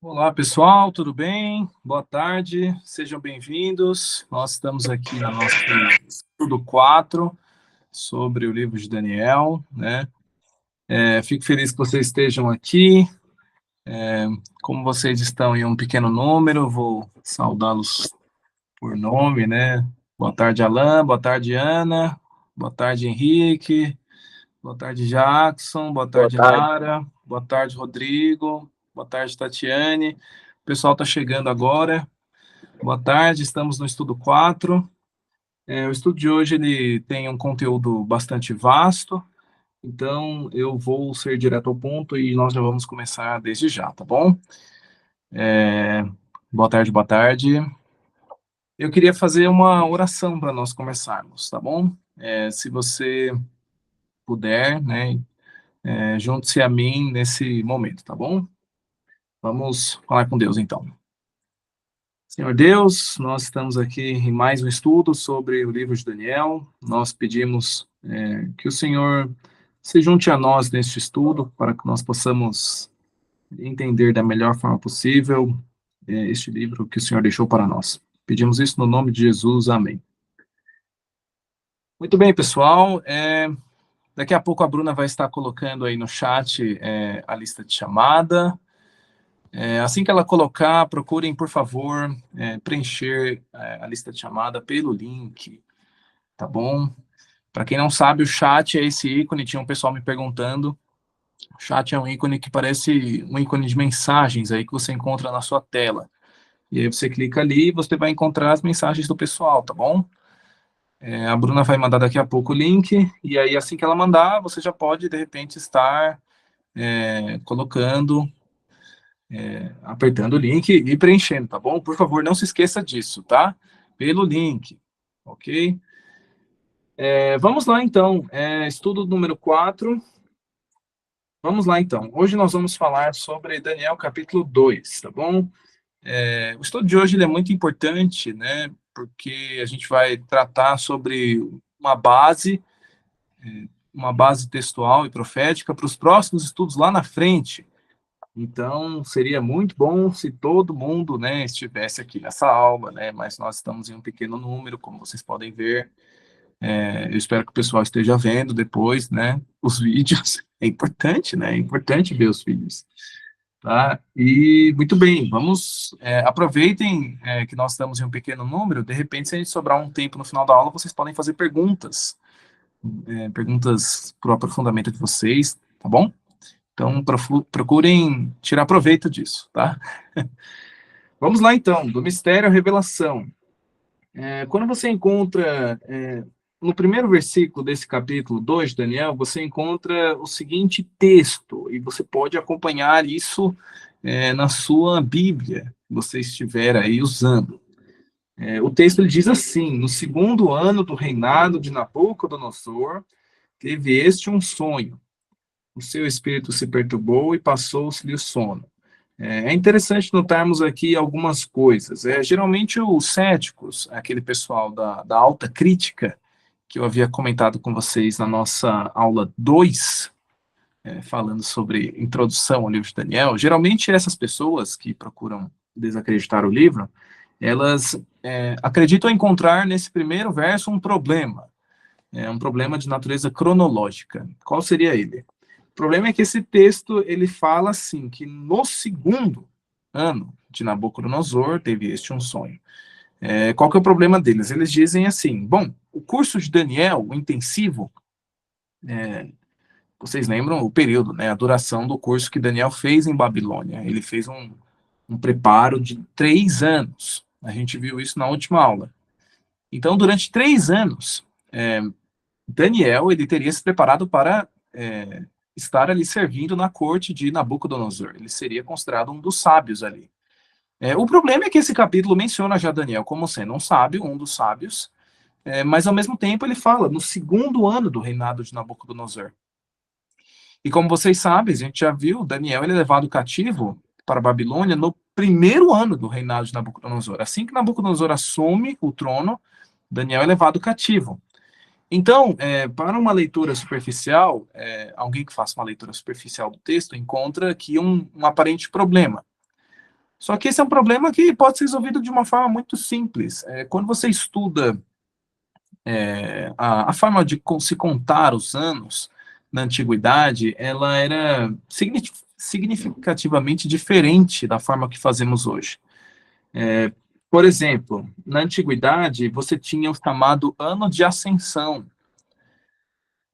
Olá, pessoal, tudo bem? Boa tarde, sejam bem-vindos. Nós estamos aqui na nossa estudo 4 sobre o livro de Daniel, né? Fico feliz que vocês estejam aqui. Como vocês estão em um pequeno número, vou saudá-los por nome, né? Boa tarde, Alan, boa tarde, Ana, boa tarde, Henrique, boa tarde, Jackson, boa Boa tarde, tarde. Lara, boa tarde, Rodrigo, boa tarde, Tatiane. O pessoal está chegando agora. Boa tarde, estamos no estudo 4. O estudo de hoje ele tem um conteúdo bastante vasto, então eu vou ser direto ao ponto e nós já vamos começar desde já, tá bom? Boa tarde, boa tarde. Eu queria fazer uma oração para nós começarmos, tá bom? Se você puder, né, junte-se a mim nesse momento, tá bom? Vamos falar com Deus então. Senhor Deus, nós estamos aqui em mais um estudo sobre o livro de Daniel. Nós pedimos que o Senhor se junte a nós neste estudo para que nós possamos entender da melhor forma possível este livro que o Senhor deixou para nós. Pedimos isso no nome de Jesus, amém. Muito bem, pessoal. Daqui a pouco a Bruna vai estar colocando aí no chat a lista de chamada. Assim que ela colocar, procurem, por favor, preencher a lista de chamada pelo link, tá bom? Para quem não sabe, o chat é esse ícone, tinha um pessoal me perguntando. O chat é um ícone que parece um ícone de mensagens aí que você encontra na sua tela. E aí você clica ali e você vai encontrar as mensagens do pessoal, tá bom? A Bruna vai mandar daqui a pouco o link, e aí assim que ela mandar, você já pode, de repente, estar colocando, apertando o link e preenchendo, tá bom? Por favor, não se esqueça disso, tá? Pelo link, ok? Vamos lá, então. Estudo número 4. Vamos lá, então. Hoje nós vamos falar sobre Daniel capítulo 2, tá bom? O estudo de hoje ele é muito importante, né? Porque a gente vai tratar sobre uma base textual e profética para os próximos estudos lá na frente. Então, seria muito bom se todo mundo, né, estivesse aqui nessa aula, né? Mas nós estamos em um pequeno número, como vocês podem ver. Eu espero que o pessoal esteja vendo depois, né, os vídeos. É importante, né? É importante ver os vídeos. Tá? E muito bem, vamos. Aproveitem que nós estamos em um pequeno número. De repente, se a gente sobrar um tempo no final da aula, vocês podem fazer perguntas, perguntas para o aprofundamento de vocês, tá bom? Então, procurem tirar proveito disso, tá? Vamos lá, então, do mistério à revelação. Quando você encontra, no primeiro versículo desse capítulo 2 de Daniel, você encontra o seguinte texto, e você pode acompanhar isso na sua Bíblia, que você estiver aí usando. O texto ele diz assim: no segundo ano do reinado de Nabucodonosor, teve este um sonho. O seu espírito se perturbou e passou-se-lhe o sono. É interessante notarmos aqui algumas coisas. Geralmente os céticos, aquele pessoal da alta crítica, que eu havia comentado com vocês na nossa aula 2, falando sobre introdução ao livro de Daniel, geralmente essas pessoas que procuram desacreditar o livro, elas acreditam encontrar nesse primeiro verso um problema de natureza cronológica. Qual seria ele? O problema é que esse texto ele fala assim que no segundo ano de Nabucodonosor teve este um sonho. Qual que é o problema deles? Eles dizem assim: bom, o curso de Daniel, o intensivo, vocês lembram o período, né, a duração do curso que Daniel fez em Babilônia? Ele fez um preparo de 3 anos. A gente viu isso na última aula. Então, durante 3 anos, Daniel ele teria se preparado para estar ali servindo na corte de Nabucodonosor. Ele seria considerado um dos sábios ali. O problema é que esse capítulo menciona já Daniel como sendo um sábio, um dos sábios, mas ao mesmo tempo ele fala no segundo ano do reinado de Nabucodonosor. E como vocês sabem, a gente já viu, Daniel ele é levado cativo para a Babilônia no primeiro ano do reinado de Nabucodonosor. Assim que Nabucodonosor assume o trono, Daniel é levado cativo. Então, para uma leitura superficial, alguém que faça uma leitura superficial do texto encontra aqui um aparente problema. Só que esse é um problema que pode ser resolvido de uma forma muito simples. Quando você estuda a forma de se contar os anos na antiguidade, ela era significativamente diferente da forma que fazemos hoje. Por exemplo, na antiguidade, você tinha o chamado ano de ascensão.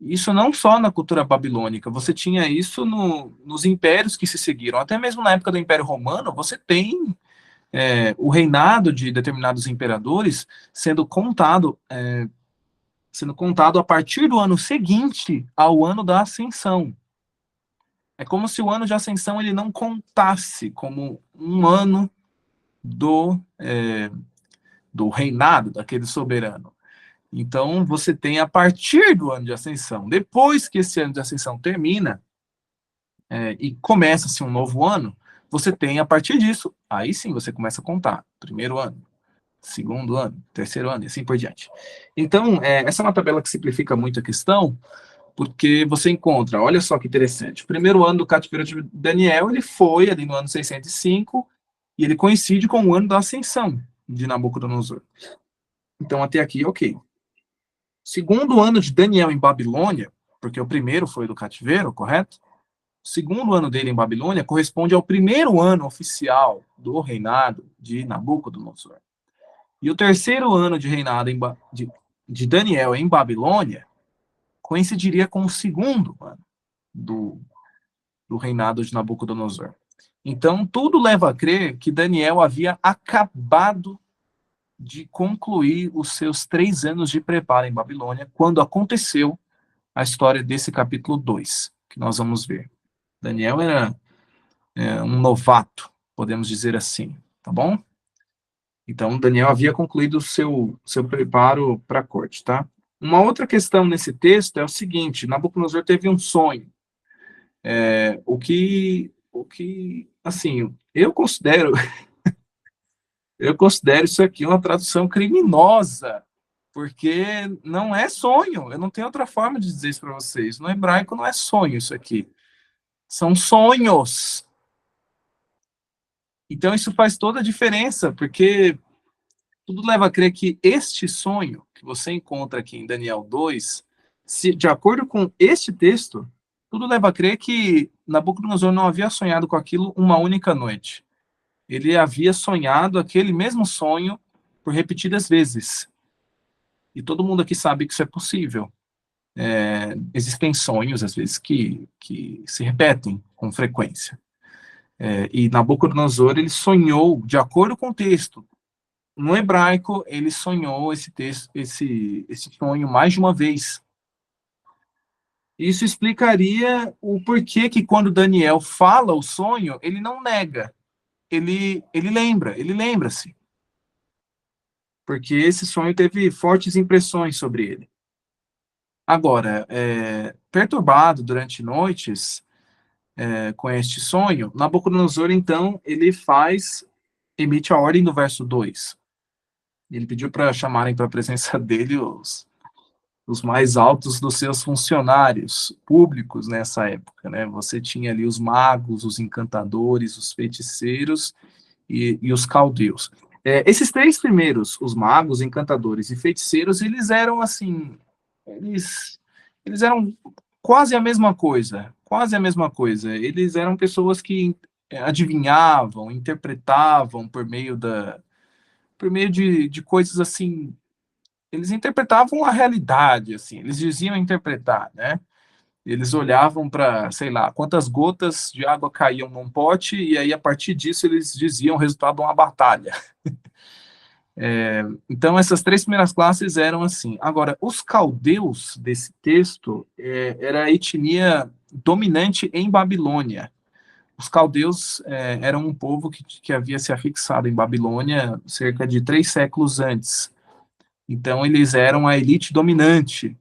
Isso não só na cultura babilônica, você tinha isso nos impérios que se seguiram. Até mesmo na época do Império Romano, você tem o reinado de determinados imperadores sendo contado a partir do ano seguinte ao ano da ascensão. É como se o ano de ascensão ele não contasse como um ano do reinado daquele soberano. Então, você tem a partir do ano de ascensão. Depois que esse ano de ascensão termina e começa-se um novo ano, você tem a partir disso. Aí sim você começa a contar. Primeiro ano, segundo ano, terceiro ano e assim por diante. Então, essa é uma tabela que simplifica muito a questão, porque você encontra, olha só que interessante, o primeiro ano do cativeiro de Daniel, ele foi ali no ano 605, e ele coincide com o ano da ascensão de Nabucodonosor. Então, até aqui, ok. Segundo ano de Daniel em Babilônia, porque o primeiro foi do cativeiro, correto? O segundo ano dele em Babilônia corresponde ao primeiro ano oficial do reinado de Nabucodonosor. E o terceiro ano de reinado de Daniel em Babilônia coincidiria com o segundo ano do reinado de Nabucodonosor. Então, tudo leva a crer que Daniel havia acabado de concluir os seus 3 anos de preparo em Babilônia, quando aconteceu a história desse capítulo 2, que nós vamos ver. Daniel era um novato, podemos dizer assim, tá bom? Então, Daniel havia concluído o seu preparo para a corte, tá? Uma outra questão nesse texto é o seguinte: Nabucodonosor teve um sonho. Assim, eu considero isso aqui uma tradução criminosa, porque não é sonho. Eu não tenho outra forma de dizer isso para vocês. No hebraico não é sonho isso aqui. São sonhos. Então isso faz toda a diferença, porque tudo leva a crer que este sonho que você encontra aqui em Daniel 2, de acordo com este texto, tudo leva a crer que Nabucodonosor não havia sonhado com aquilo uma única noite. Ele havia sonhado aquele mesmo sonho por repetidas vezes. E todo mundo aqui sabe que isso é possível. Existem sonhos, às vezes, que se repetem com frequência. E Nabucodonosor, ele sonhou, de acordo com o texto, no hebraico, ele sonhou esse sonho mais de uma vez. Isso explicaria o porquê que quando Daniel fala o sonho, ele não nega, ele lembra-se. Porque esse sonho teve fortes impressões sobre ele. Agora, perturbado durante noites com este sonho, Nabucodonosor, então, emite a ordem do verso 2. Ele pediu para chamarem para a presença dele os mais altos dos seus funcionários públicos nessa época, né? Você tinha ali os magos, os encantadores, os feiticeiros e os caldeus. Esses 3 primeiros, os magos, encantadores e feiticeiros, eles eram assim, eles eram quase a mesma coisa, quase a mesma coisa. Eles eram pessoas que adivinhavam, interpretavam por meio de coisas assim. Eles interpretavam a realidade, assim. Eles diziam interpretar, né? Eles olhavam para, sei lá, quantas gotas de água caíam num pote e aí a partir disso eles diziam o resultado de uma batalha. Então, essas 3 primeiras classes eram assim. Agora, os caldeus desse texto era a etnia dominante em Babilônia. Os caldeus eram um povo que havia se afixado em Babilônia cerca de 3 séculos antes. Então, eles eram a elite dominante.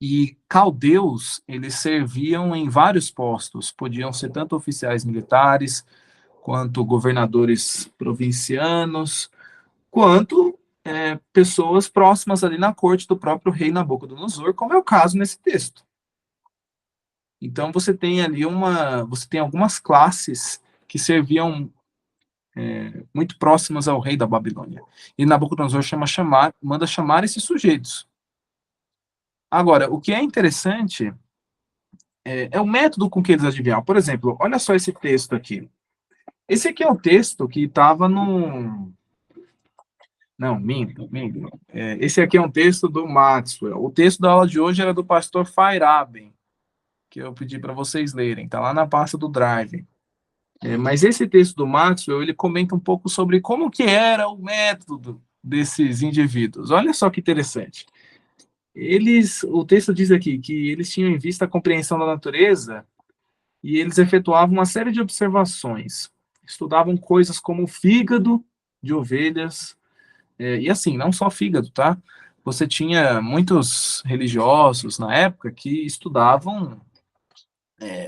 E caldeus, eles serviam em vários postos. Podiam ser tanto oficiais militares, quanto governadores provincianos, quanto pessoas próximas ali na corte do próprio rei Nabucodonosor, como é o caso nesse texto. Então você tem ali você tem algumas classes que serviam muito próximas ao rei da Babilônia. E Nabucodonosor manda chamar esses sujeitos. Agora, o que é interessante é o método com que eles adivinhavam. Por exemplo, olha só esse texto aqui. Esse aqui é o texto que estava no... Não, minto. Esse aqui é um texto do Maxwell. O texto da aula de hoje era do pastor Feyerabend, que eu pedi para vocês lerem. Está lá na pasta do Drive. Mas esse texto do Maxwell, ele comenta um pouco sobre como que era o método desses indivíduos. Olha só que interessante. O texto diz aqui que eles tinham em vista a compreensão da natureza e eles efetuavam uma série de observações. Estudavam coisas como o fígado de ovelhas, e assim, não só fígado, tá? Você tinha muitos religiosos na época que estudavam,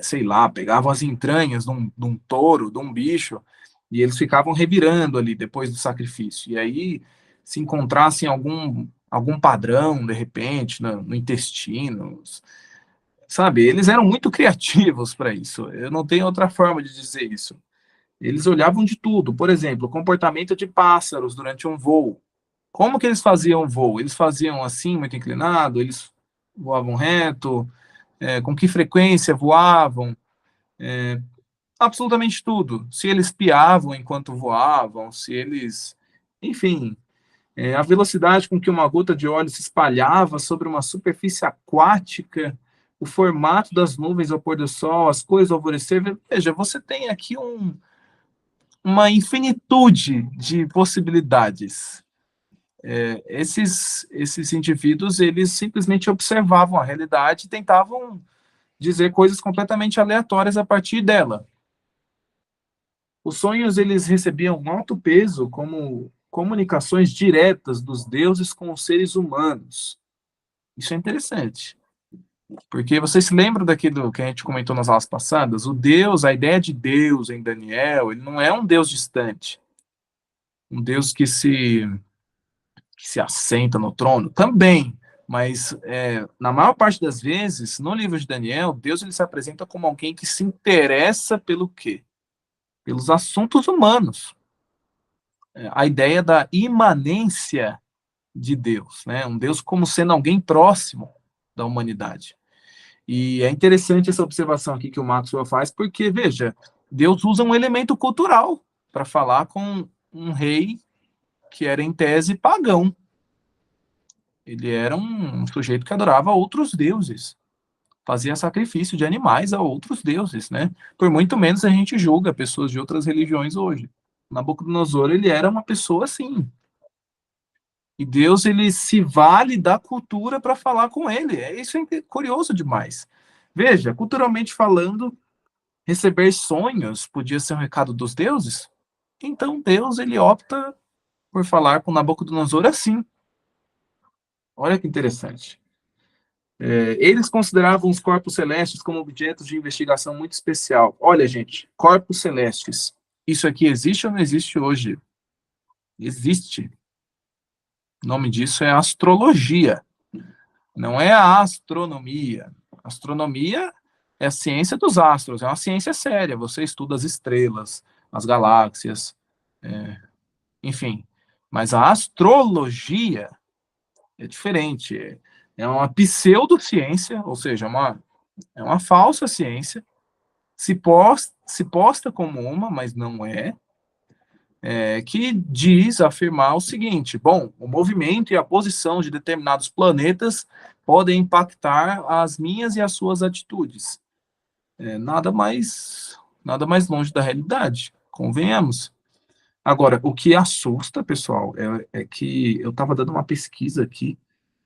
sei lá, pegavam as entranhas de um touro, de um bicho, e eles ficavam revirando ali depois do sacrifício. E aí, se encontrassem algum padrão, de repente, no intestino, sabe? Eles eram muito criativos para isso. Eu não tenho outra forma de dizer isso. Eles olhavam de tudo. Por exemplo, o comportamento de pássaros durante um voo. Como que eles faziam o voo? Eles faziam assim, muito inclinado? Eles voavam reto? Com que frequência voavam? Absolutamente tudo. Se eles piavam enquanto voavam, se eles... Enfim, a velocidade com que uma gota de óleo se espalhava sobre uma superfície aquática, o formato das nuvens ao pôr do sol, as cores ao alvorecer. Veja, você tem aqui uma infinitude de possibilidades. Esses indivíduos, eles simplesmente observavam a realidade e tentavam dizer coisas completamente aleatórias a partir dela. Os sonhos, eles recebiam um alto peso como comunicações diretas dos deuses com os seres humanos. Isso é interessante, porque vocês se lembram daquilo que a gente comentou nas aulas passadas? O Deus, a ideia de Deus em Daniel, ele não é um Deus distante, um Deus que se assenta no trono, também, mas na maior parte das vezes, no livro de Daniel, Deus ele se apresenta como alguém que se interessa pelo quê? Pelos assuntos humanos. A ideia da imanência de Deus, né? Um Deus como sendo alguém próximo da humanidade. E é interessante essa observação aqui que o Maxwell faz, porque, veja, Deus usa um elemento cultural para falar com um rei que era, em tese, pagão. Ele era um sujeito que adorava outros deuses, fazia sacrifício de animais a outros deuses, né? Por muito menos a gente julga pessoas de outras religiões hoje. Nabucodonosor, ele era uma pessoa assim. E Deus, ele se vale da cultura para falar com ele. Isso é curioso demais. Veja, culturalmente falando, receber sonhos podia ser um recado dos deuses. Então Deus, ele opta por falar com Nabucodonosor assim. Olha que interessante. Eles consideravam os corpos celestes como objetos de investigação muito especial. Olha, gente, corpos celestes. Isso aqui existe ou não existe hoje? Existe. O nome disso é astrologia. Não é a astronomia. Astronomia é a ciência dos astros, é uma ciência séria. Você estuda as estrelas, as galáxias, enfim. Mas a astrologia é diferente. É uma pseudociência, ou seja, é uma falsa ciência, se posta como uma, mas não que diz afirmar o seguinte: bom, o movimento e a posição de determinados planetas podem impactar as minhas e as suas atitudes. Nada mais longe da realidade, convenhamos. Agora, o que assusta, pessoal, é que eu estava dando uma pesquisa aqui,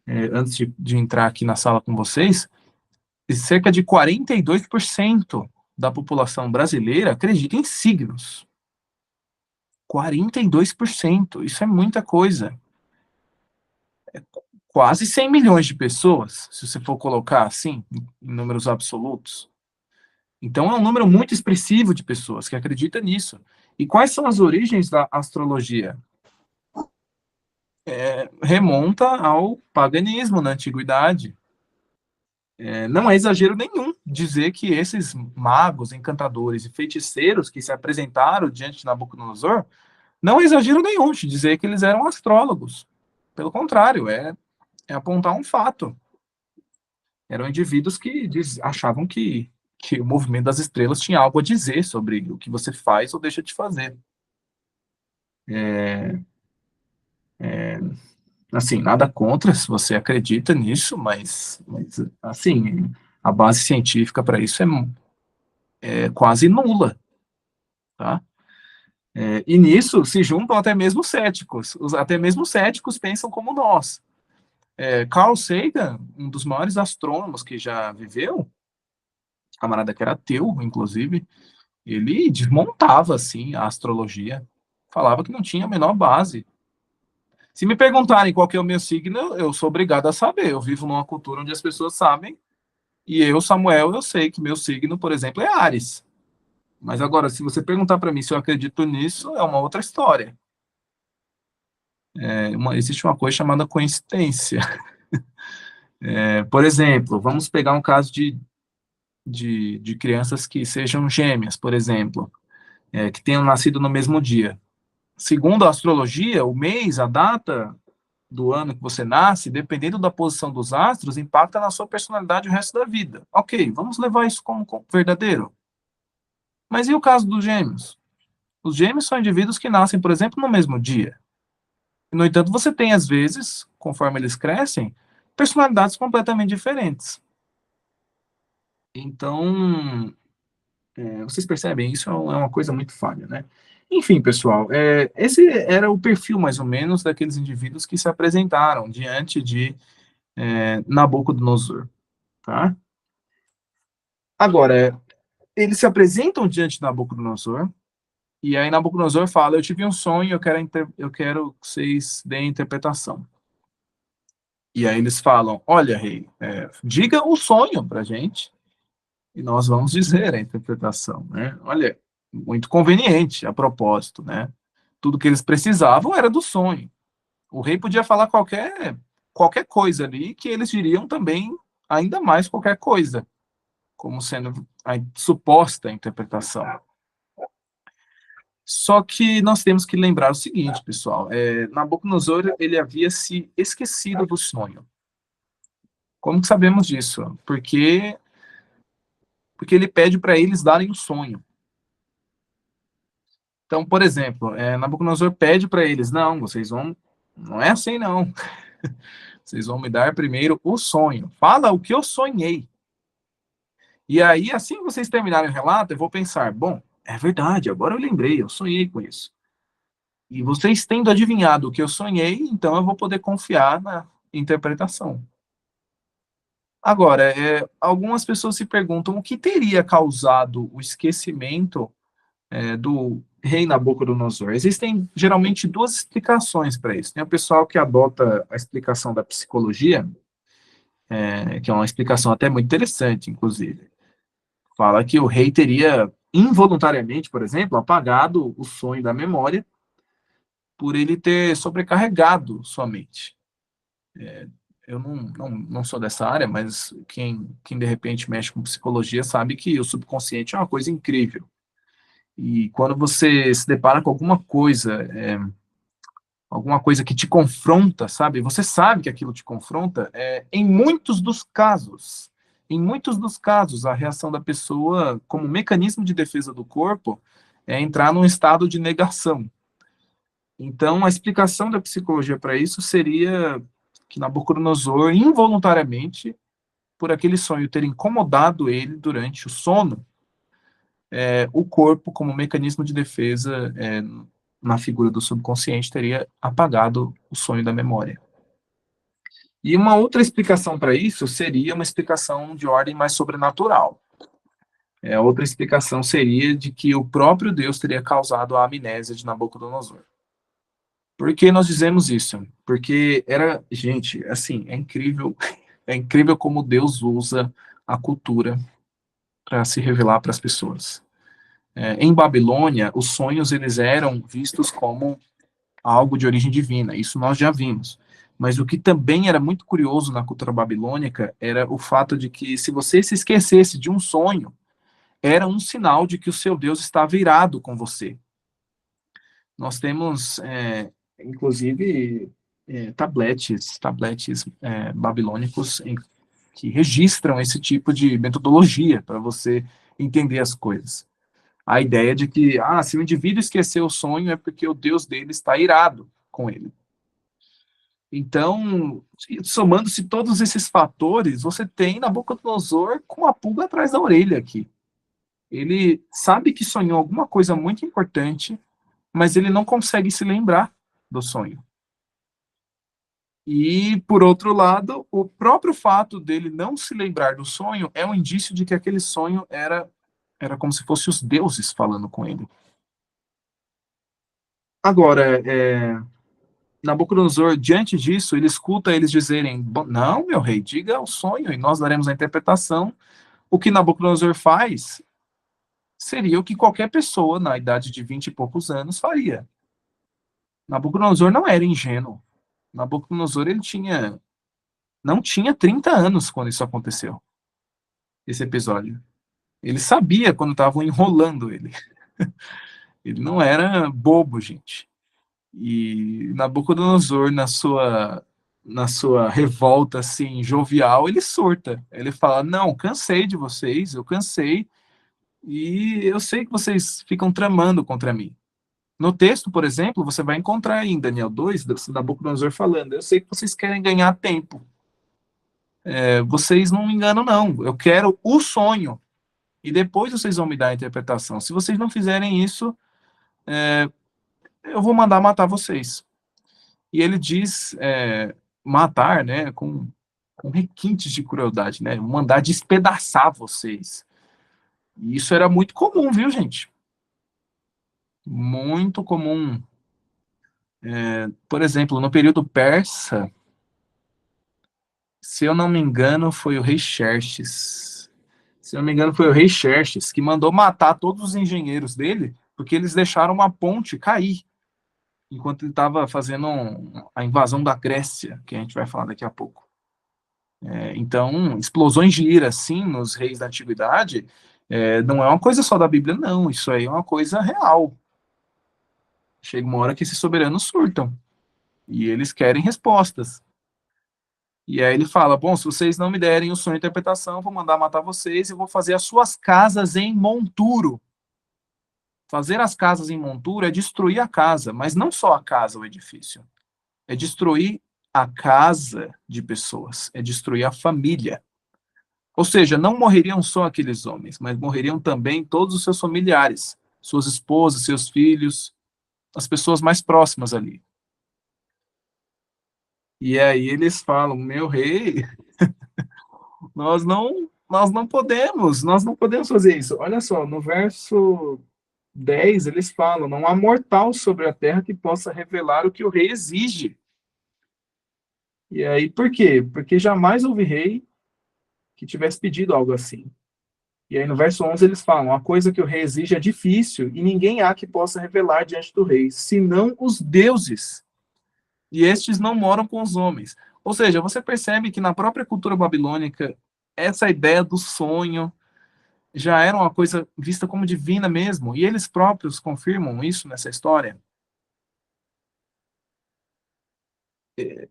antes de entrar aqui na sala com vocês, e cerca de 42% da população brasileira acredita em signos. 42%, isso é muita coisa. Quase 100 milhões de pessoas, se você for colocar assim, em números absolutos. Então, é um número muito expressivo de pessoas que acreditam nisso. E quais são as origens da astrologia? Remonta ao paganismo na antiguidade. Não é exagero nenhum dizer que esses magos, encantadores e feiticeiros que se apresentaram diante de Nabucodonosor, não é exagero nenhum de dizer que eles eram astrólogos. Pelo contrário, é apontar um fato. Eram indivíduos que achavam que o movimento das estrelas tinha algo a dizer sobre o que você faz ou deixa de fazer. Assim, nada contra se você acredita nisso, mas assim, a base científica para isso é quase nula, tá? E nisso se juntam até mesmo céticos. Até mesmo céticos pensam como nós. Carl Sagan, um dos maiores astrônomos que já viveu, camarada que era ateu, inclusive, ele desmontava, assim, a astrologia. Falava que não tinha a menor base. Se me perguntarem qual que é o meu signo, eu sou obrigado a saber. Eu vivo numa cultura onde as pessoas sabem. E eu, Samuel, eu sei que meu signo, por exemplo, é Áries. Mas agora, se você perguntar para mim se eu acredito nisso, é uma outra história. Existe uma coisa chamada coincidência. Por exemplo, vamos pegar um caso de crianças que sejam gêmeas, por exemplo, que tenham nascido no mesmo dia. Segundo a astrologia, o mês, a data do ano que você nasce, dependendo da posição dos astros, impacta na sua personalidade o resto da vida. Ok, vamos levar isso como verdadeiro. Mas e o caso dos gêmeos? Os gêmeos são indivíduos que nascem, por exemplo, no mesmo dia. No entanto, você tem, às vezes, conforme eles crescem, personalidades completamente diferentes. Então, vocês percebem, isso é uma coisa muito falha, né? Enfim, pessoal, esse era o perfil, mais ou menos, daqueles indivíduos que se apresentaram diante de Nabucodonosor, tá? Agora, eles se apresentam diante de Nabucodonosor, e aí Nabucodonosor fala, eu tive um sonho, eu quero que vocês deem a interpretação. E aí eles falam, olha, rei, diga o sonho pra gente, e nós vamos dizer a interpretação, né? Olha, muito conveniente, a propósito, né? Tudo que eles precisavam era do sonho. O rei podia falar qualquer coisa ali, que eles diriam também ainda mais qualquer coisa, como sendo a suposta interpretação. Só que nós temos que lembrar o seguinte, pessoal, Nabucodonosor, ele havia se esquecido do sonho. Como que sabemos disso? Porque ele pede para eles darem o sonho. Então, por exemplo, Nabucodonosor pede para eles, não é assim não, vocês vão me dar primeiro o sonho, fala o que eu sonhei. E aí, assim que vocês terminarem o relato, eu vou pensar, bom, é verdade, agora eu lembrei, eu sonhei com isso. E vocês tendo adivinhado o que eu sonhei, então eu vou poder confiar na interpretação. Agora, algumas pessoas se perguntam o que teria causado o esquecimento do rei Nabucodonosor. Existem geralmente duas explicações para isso. Tem o pessoal que adota a explicação da psicologia, que é uma explicação até muito interessante, inclusive. Fala que o rei teria involuntariamente, por exemplo, apagado o sonho da memória por ele ter sobrecarregado sua mente. Eu não sou dessa área, mas quem de repente mexe com psicologia sabe que o subconsciente é uma coisa incrível. E quando você se depara com alguma coisa que te confronta, sabe? Você sabe que aquilo te confronta. Em muitos dos casos, a reação da pessoa, como mecanismo de defesa do corpo, é entrar num estado de negação. Então, a explicação da psicologia para isso seria que Nabucodonosor, involuntariamente, por aquele sonho ter incomodado ele durante o sono, o corpo, como mecanismo de defesa, na figura do subconsciente, teria apagado o sonho da memória. E uma outra explicação para isso seria uma explicação de ordem mais sobrenatural. Outra explicação seria de que o próprio Deus teria causado a amnésia de Nabucodonosor. Por que nós dizemos isso? Porque gente, assim, é incrível como Deus usa a cultura para se revelar para as pessoas. Em Babilônia, os sonhos eles eram vistos como algo de origem divina, isso nós já vimos. Mas o que também era muito curioso na cultura babilônica era o fato de que, se você se esquecesse de um sonho, era um sinal de que o seu Deus estava irado com você. Nós temos, inclusive, tabletes babilônicos que registram esse tipo de metodologia para você entender as coisas. A ideia de que, se o indivíduo esqueceu o sonho é porque o Deus dele está irado com ele. Então, somando-se todos esses fatores, você tem Nabucodonosor com a pulga atrás da orelha aqui. Ele sabe que sonhou alguma coisa muito importante, mas ele não consegue se lembrar do sonho. E, por outro lado, o próprio fato dele não se lembrar do sonho é um indício de que aquele sonho era como se fosse os deuses falando com ele. Agora, Nabucodonosor, diante disso, ele escuta eles dizerem: não, meu rei, diga o sonho e nós daremos a interpretação. O que Nabucodonosor faz seria o que qualquer pessoa na idade de 20 e poucos anos faria. Nabucodonosor não era ingênuo. Nabucodonosor não tinha 30 anos quando isso aconteceu, esse episódio. Ele sabia quando estavam enrolando ele. Ele não era bobo, gente. E Nabucodonosor, na sua revolta assim jovial, ele surta. Ele fala: "Não, cansei de vocês, eu cansei e eu sei que vocês ficam tramando contra mim." No texto, por exemplo, você vai encontrar em Daniel 2, Nabucodonosor falando: "Eu sei que vocês querem ganhar tempo. Vocês não me enganam, não. Eu quero o sonho e depois vocês vão me dar a interpretação. Se vocês não fizerem isso, eu vou mandar matar vocês." E ele diz matar, né, com requintes de crueldade, né, mandar despedaçar vocês. E isso era muito comum, viu, gente? Muito comum. Por exemplo, no período persa, se eu não me engano, foi o rei Xerxes. Se eu não me engano, foi o rei Xerxes que mandou matar todos os engenheiros dele, porque eles deixaram uma ponte cair enquanto ele estava fazendo a invasão da Grécia, que a gente vai falar daqui a pouco. Então, explosões de ira, assim, nos reis da antiguidade, não é uma coisa só da Bíblia, não. Isso aí é uma coisa real. Chega uma hora que esses soberanos surtam e eles querem respostas. E aí ele fala: bom, se vocês não me derem o sonho de interpretação, eu vou mandar matar vocês e vou fazer as suas casas em monturo. Fazer as casas em monturo é destruir a casa, mas não só a casa, o edifício. É destruir a casa de pessoas, é destruir a família. Ou seja, não morreriam só aqueles homens, mas morreriam também todos os seus familiares, suas esposas, seus filhos, as pessoas mais próximas ali. E aí eles falam: meu rei, nós não podemos fazer isso. Olha só, no verso 10 eles falam: não há mortal sobre a terra que possa revelar o que o rei exige. E aí, por quê? Porque jamais houve rei que tivesse pedido algo assim. E aí no verso 11 eles falam: a coisa que o rei exige é difícil e ninguém há que possa revelar diante do rei, senão os deuses. E estes não moram com os homens. Ou seja, você percebe que na própria cultura babilônica, essa ideia do sonho já era uma coisa vista como divina mesmo, e eles próprios confirmam isso nessa história.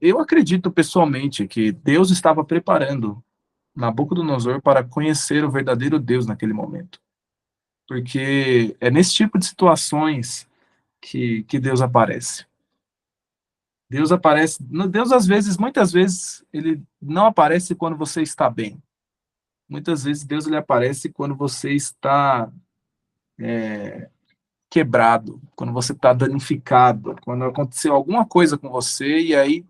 Eu acredito pessoalmente que Deus estava preparando Nabucodonosor para conhecer o verdadeiro Deus naquele momento. Porque é nesse tipo de situações que Deus aparece. Deus aparece, Deus às vezes, muitas vezes, ele não aparece quando você está bem. Muitas vezes Deus ele aparece quando você está quebrado, quando você está danificado, quando aconteceu alguma coisa com você e aí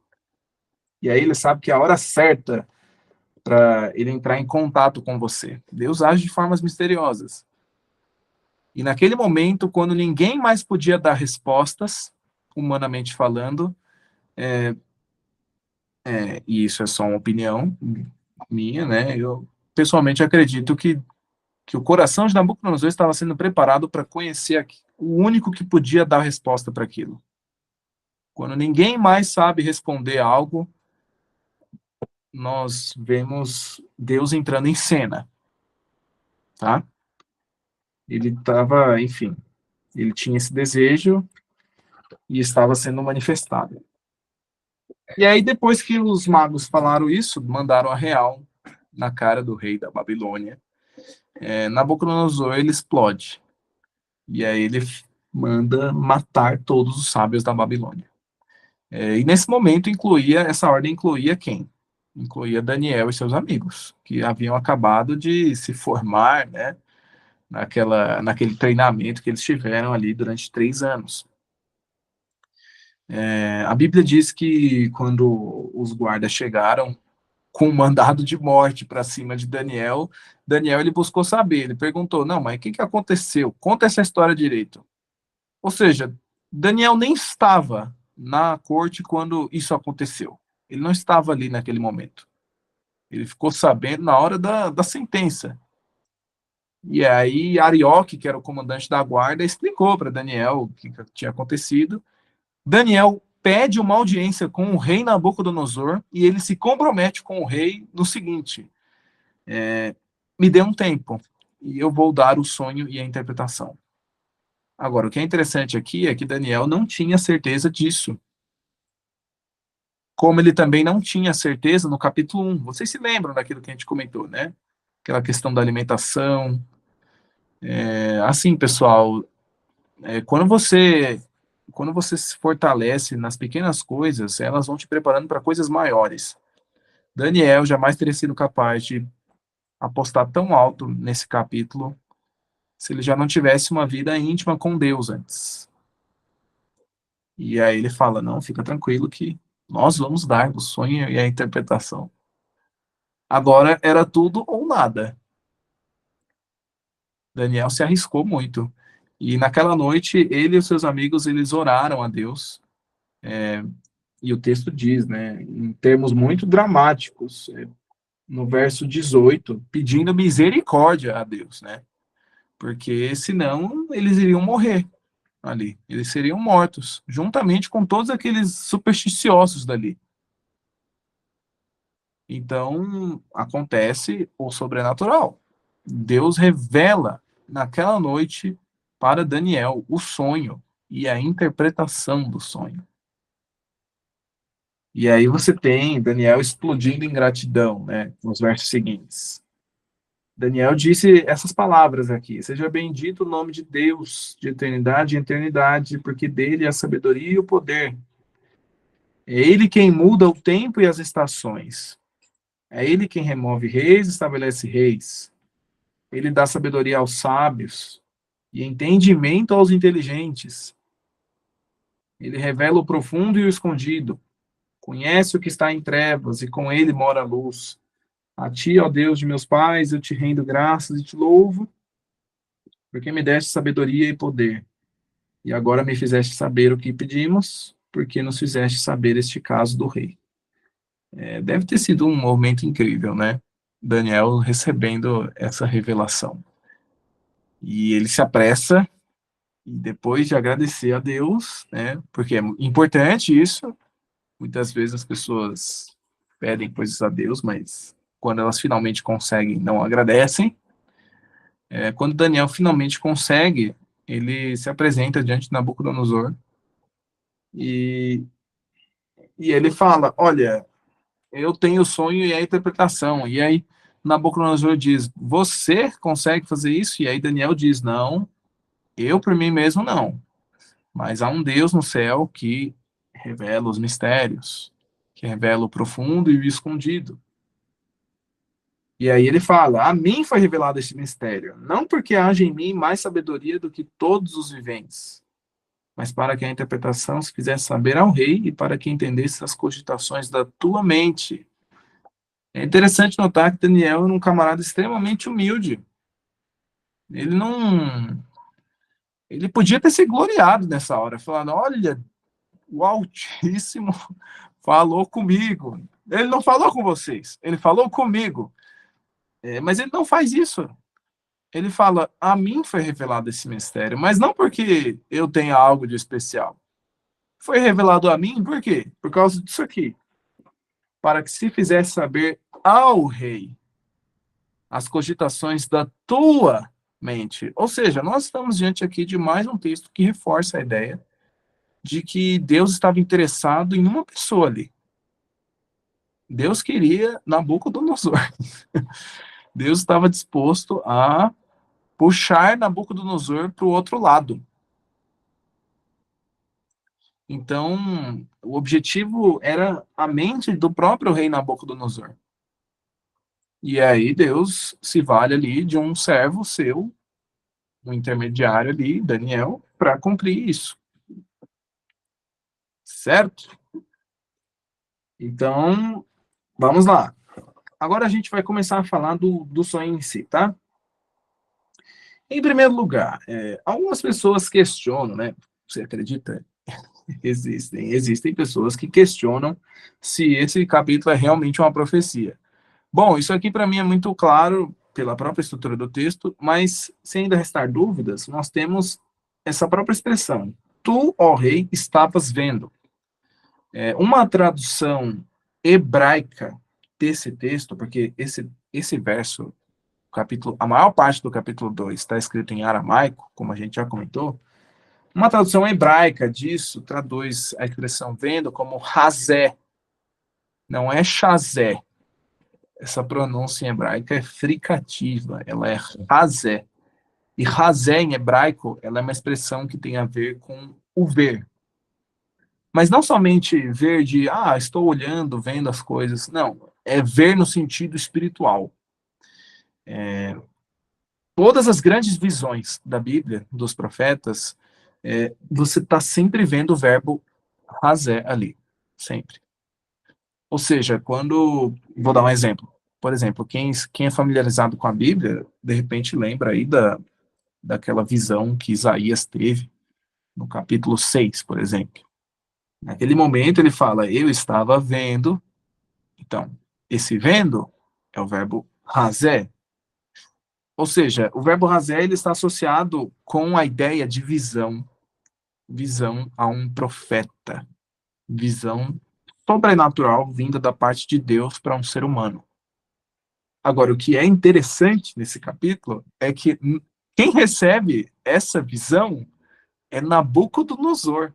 ele sabe que é a hora certa para ele entrar em contato com você. Deus age de formas misteriosas. E naquele momento, quando ninguém mais podia dar respostas, humanamente falando, e isso é só uma opinião minha, né? Eu pessoalmente acredito que o coração de Nabucodonosor estava sendo preparado para conhecer o único que podia dar resposta para aquilo. Quando ninguém mais sabe responder algo, nós vemos Deus entrando em cena, tá? Ele estava, enfim, ele tinha esse desejo e estava sendo manifestado. E aí, depois que os magos falaram isso, mandaram a real na cara do rei da Babilônia. Nabucodonosor, ele explode. E aí ele manda matar todos os sábios da Babilônia. E nesse momento essa ordem incluía quem? Incluía Daniel e seus amigos, que haviam acabado de se formar, né, naquele treinamento que eles tiveram ali durante 3 anos. A Bíblia diz que quando os guardas chegaram com um mandado de morte para cima de Daniel, Daniel ele buscou saber, ele perguntou, não, mas o que aconteceu? Conta essa história direito. Ou seja, Daniel nem estava na corte quando isso aconteceu. Ele não estava ali naquele momento. Ele ficou sabendo na hora da sentença. E aí Arioque, que era o comandante da guarda, explicou para Daniel o que tinha acontecido. Daniel pede uma audiência com o rei Nabucodonosor e ele se compromete com o rei no seguinte: me dê um tempo e eu vou dar o sonho e a interpretação. Agora, o que é interessante aqui é que Daniel não tinha certeza disso. Como ele também não tinha certeza no capítulo 1. Vocês se lembram daquilo que a gente comentou, né? Aquela questão da alimentação. Assim, pessoal, quando você se fortalece nas pequenas coisas, elas vão te preparando para coisas maiores. Daniel jamais teria sido capaz de apostar tão alto nesse capítulo se ele já não tivesse uma vida íntima com Deus antes. E aí ele fala, não, fica tranquilo que nós vamos dar o sonho e a interpretação. Agora era tudo ou nada. Daniel se arriscou muito. E naquela noite, ele e os seus amigos, eles oraram a Deus. E o texto diz, né, em termos muito dramáticos, no verso 18, pedindo misericórdia a Deus, né? Porque senão eles iriam morrer ali. Eles seriam mortos, juntamente com todos aqueles supersticiosos dali. Então, acontece o sobrenatural. Deus revela naquela noite para Daniel o sonho e a interpretação do sonho. E aí você tem Daniel explodindo em gratidão, né, nos versos seguintes. Daniel disse essas palavras aqui: seja bendito o nome de Deus, de eternidade em eternidade, porque dele é a sabedoria e o poder. É ele quem muda o tempo e as estações. É ele quem remove reis e estabelece reis. Ele dá sabedoria aos sábios e entendimento aos inteligentes. Ele revela o profundo e o escondido. Conhece o que está em trevas e com ele mora a luz. A ti, ó Deus de meus pais, eu te rendo graças e te louvo, porque me deste sabedoria e poder. E agora me fizeste saber o que pedimos, porque nos fizeste saber este caso do rei. Deve ter sido um momento incrível, né? Daniel recebendo essa revelação. E ele se apressa, e depois de agradecer a Deus, né? Porque é importante isso. Muitas vezes as pessoas pedem coisas a Deus, mas quando elas finalmente conseguem, não agradecem. Quando Daniel finalmente consegue, ele se apresenta diante de Nabucodonosor e, e ele fala: olha, eu tenho o sonho e a interpretação. E aí Nabucodonosor diz: você consegue fazer isso? E aí Daniel diz: não, eu por mim mesmo não. Mas há um Deus no céu que revela os mistérios, que revela o profundo e o escondido. E aí ele fala: a mim foi revelado este mistério, não porque haja em mim mais sabedoria do que todos os viventes, mas para que a interpretação se fizesse saber ao rei e para que entendesse as cogitações da tua mente. É interessante notar que Daniel era um camarada extremamente humilde. Ele não. Ele podia ter se gloriado nessa hora, falando: olha, o Altíssimo falou comigo. Ele não falou com vocês, ele falou comigo. Mas ele não faz isso. Ele fala: a mim foi revelado esse mistério, mas não porque eu tenha algo de especial. Foi revelado a mim, por quê? Por causa disso aqui. Para que se fizesse saber ao rei as cogitações da tua mente. Ou seja, nós estamos diante aqui de mais um texto que reforça a ideia de que Deus estava interessado em uma pessoa ali. Deus queria Nabucodonosor. Deus estava disposto a puxar Nabucodonosor para o outro lado. Então, o objetivo era a mente do próprio rei Nabucodonosor. E aí Deus se vale ali de um servo seu, um intermediário ali, Daniel, para cumprir isso. Certo? Então, vamos lá. Agora a gente vai começar a falar do sonho em si, tá? Em primeiro lugar, algumas pessoas questionam, né? Você acredita? Existem pessoas que questionam se esse capítulo é realmente uma profecia. Bom, isso aqui para mim é muito claro pela própria estrutura do texto, mas sem ainda restar dúvidas, nós temos essa própria expressão. Tu, ó rei, estavas vendo. Uma tradução hebraica desse texto, porque esse verso, capítulo, a maior parte do capítulo 2 está escrito em aramaico, como a gente já comentou. Uma tradução hebraica disso traduz a expressão vendo como razé, não é chazé. Essa pronúncia em hebraico é fricativa, ela é razé. E razé em hebraico, ela é uma expressão que tem a ver com o ver. Mas não somente ver de, estou olhando, vendo as coisas. Não, é ver no sentido espiritual. Todas as grandes visões da Bíblia, dos profetas, você está sempre vendo o verbo razé ali, sempre. Ou seja, quando, vou dar um exemplo, por exemplo, quem é familiarizado com a Bíblia, de repente lembra aí daquela visão que Isaías teve no capítulo 6, por exemplo. Naquele momento ele fala, eu estava vendo, então, esse vendo é o verbo razé. Ou seja, o verbo razé ele está associado com a ideia de visão, visão a um profeta, visão sobrenatural vinda da parte de Deus para um ser humano. Agora, o que é interessante nesse capítulo é que quem recebe essa visão é Nabucodonosor,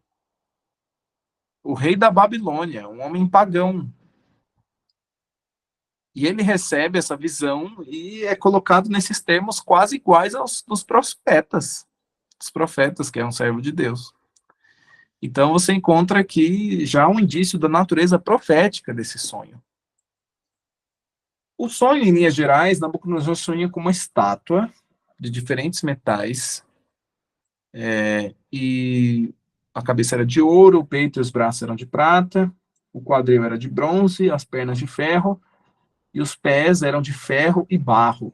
o rei da Babilônia, um homem pagão. E ele recebe essa visão e é colocado nesses termos quase iguais aos dos profetas. Os profetas, que é um servo de Deus. Então você encontra aqui já um indício da natureza profética desse sonho. O sonho, em linhas gerais, Nabucodonosor sonha com uma estátua de diferentes metais, e a cabeça era de ouro, o peito e os braços eram de prata, o quadril era de bronze, as pernas de ferro, e os pés eram de ferro e barro.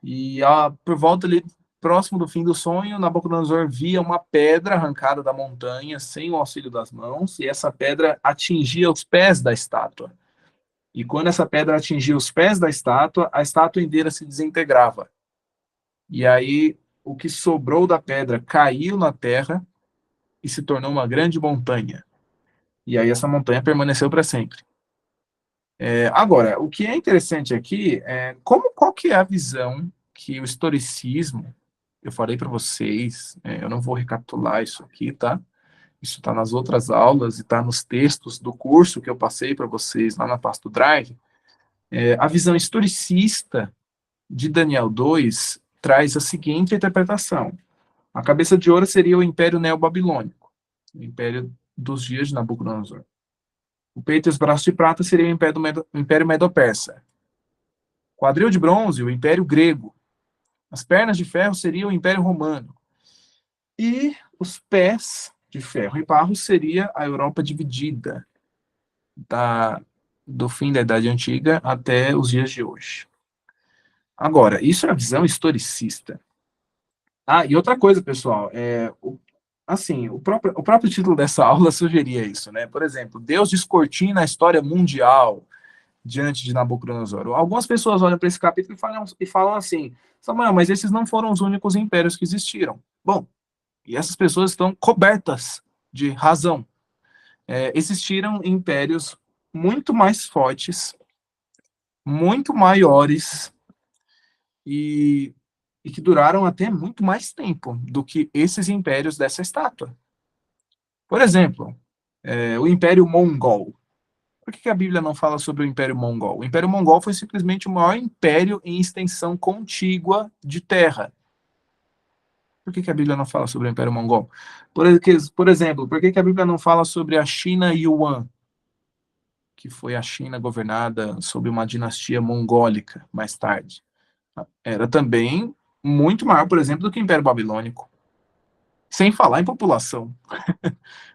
E por volta ali, próximo do fim do sonho, Nabucodonosor via uma pedra arrancada da montanha, sem o auxílio das mãos, e essa pedra atingia os pés da estátua. E quando essa pedra atingia os pés da estátua, a estátua inteira se desintegrava. E aí, o que sobrou da pedra caiu na terra e se tornou uma grande montanha. E aí, essa montanha permaneceu para sempre. Agora, o que é interessante aqui é qual que é a visão que o historicismo, eu falei para vocês, eu não vou recapitular isso aqui, tá? Isso está nas outras aulas e está nos textos do curso que eu passei para vocês lá na Pasto Drive. A visão historicista de Daniel 2 traz a seguinte interpretação. A cabeça de ouro seria o Império Neobabilônico, o Império dos dias de Nabucodonosor. O peito e os braços de prata seria o Império Medo-Persa. O quadril de bronze, o Império Grego. As pernas de ferro seria o Império Romano. E os pés de ferro e barro seria a Europa dividida, do fim da Idade Antiga até os dias de hoje. Agora, isso é a visão historicista. E outra coisa, pessoal, assim, o próprio título dessa aula sugeria isso, né? Por exemplo, Deus descortina a história mundial diante de Nabucodonosor. Algumas pessoas olham para esse capítulo e falam assim, Samuel, mas esses não foram os únicos impérios que existiram. Bom, e essas pessoas estão cobertas de razão, existiram impérios muito mais fortes, muito maiores e, e que duraram até muito mais tempo do que esses impérios dessa estátua. Por exemplo, o Império Mongol. Por que a Bíblia não fala sobre o Império Mongol? O Império Mongol foi simplesmente o maior império em extensão contígua de terra. Por que a Bíblia não fala sobre o Império Mongol? Por exemplo, por que a Bíblia não fala sobre a China Yuan, que foi a China governada sob uma dinastia mongólica mais tarde? Era também muito maior, por exemplo, do que o Império Babilônico. Sem falar em população.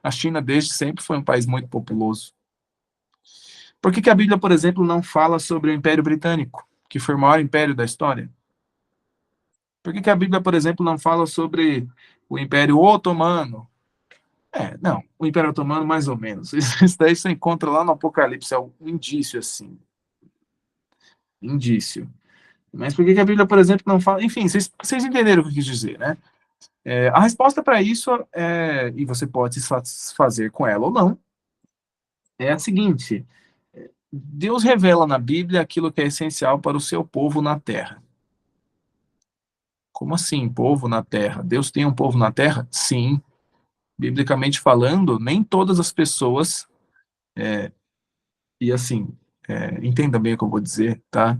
A China desde sempre foi um país muito populoso. Por que a Bíblia, por exemplo, não fala sobre o Império Britânico, que foi o maior império da história? Por que a Bíblia, por exemplo, não fala sobre o Império Otomano? Não, o Império Otomano mais ou menos. Isso daí você encontra lá no Apocalipse, é um indício assim. Indício. Mas por que a Bíblia, por exemplo, não fala... Enfim, vocês entenderam o que eu quis dizer, né? A resposta para isso, e você pode se satisfazer com ela ou não, é a seguinte: Deus revela na Bíblia aquilo que é essencial para o seu povo na Terra. Como assim, povo na Terra? Deus tem um povo na Terra? Sim. Biblicamente falando, nem todas as pessoas, e assim, entenda bem o que eu vou dizer, tá?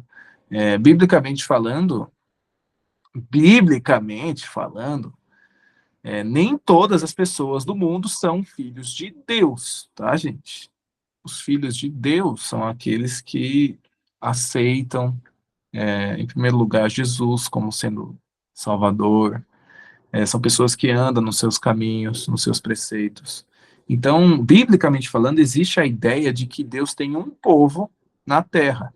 Biblicamente falando, nem todas as pessoas do mundo são filhos de Deus, tá, gente? Os filhos de Deus são aqueles que aceitam, em primeiro lugar, Jesus como sendo Salvador. São pessoas que andam nos seus caminhos, nos seus preceitos. Então, biblicamente falando, existe a ideia de que Deus tem um povo na Terra.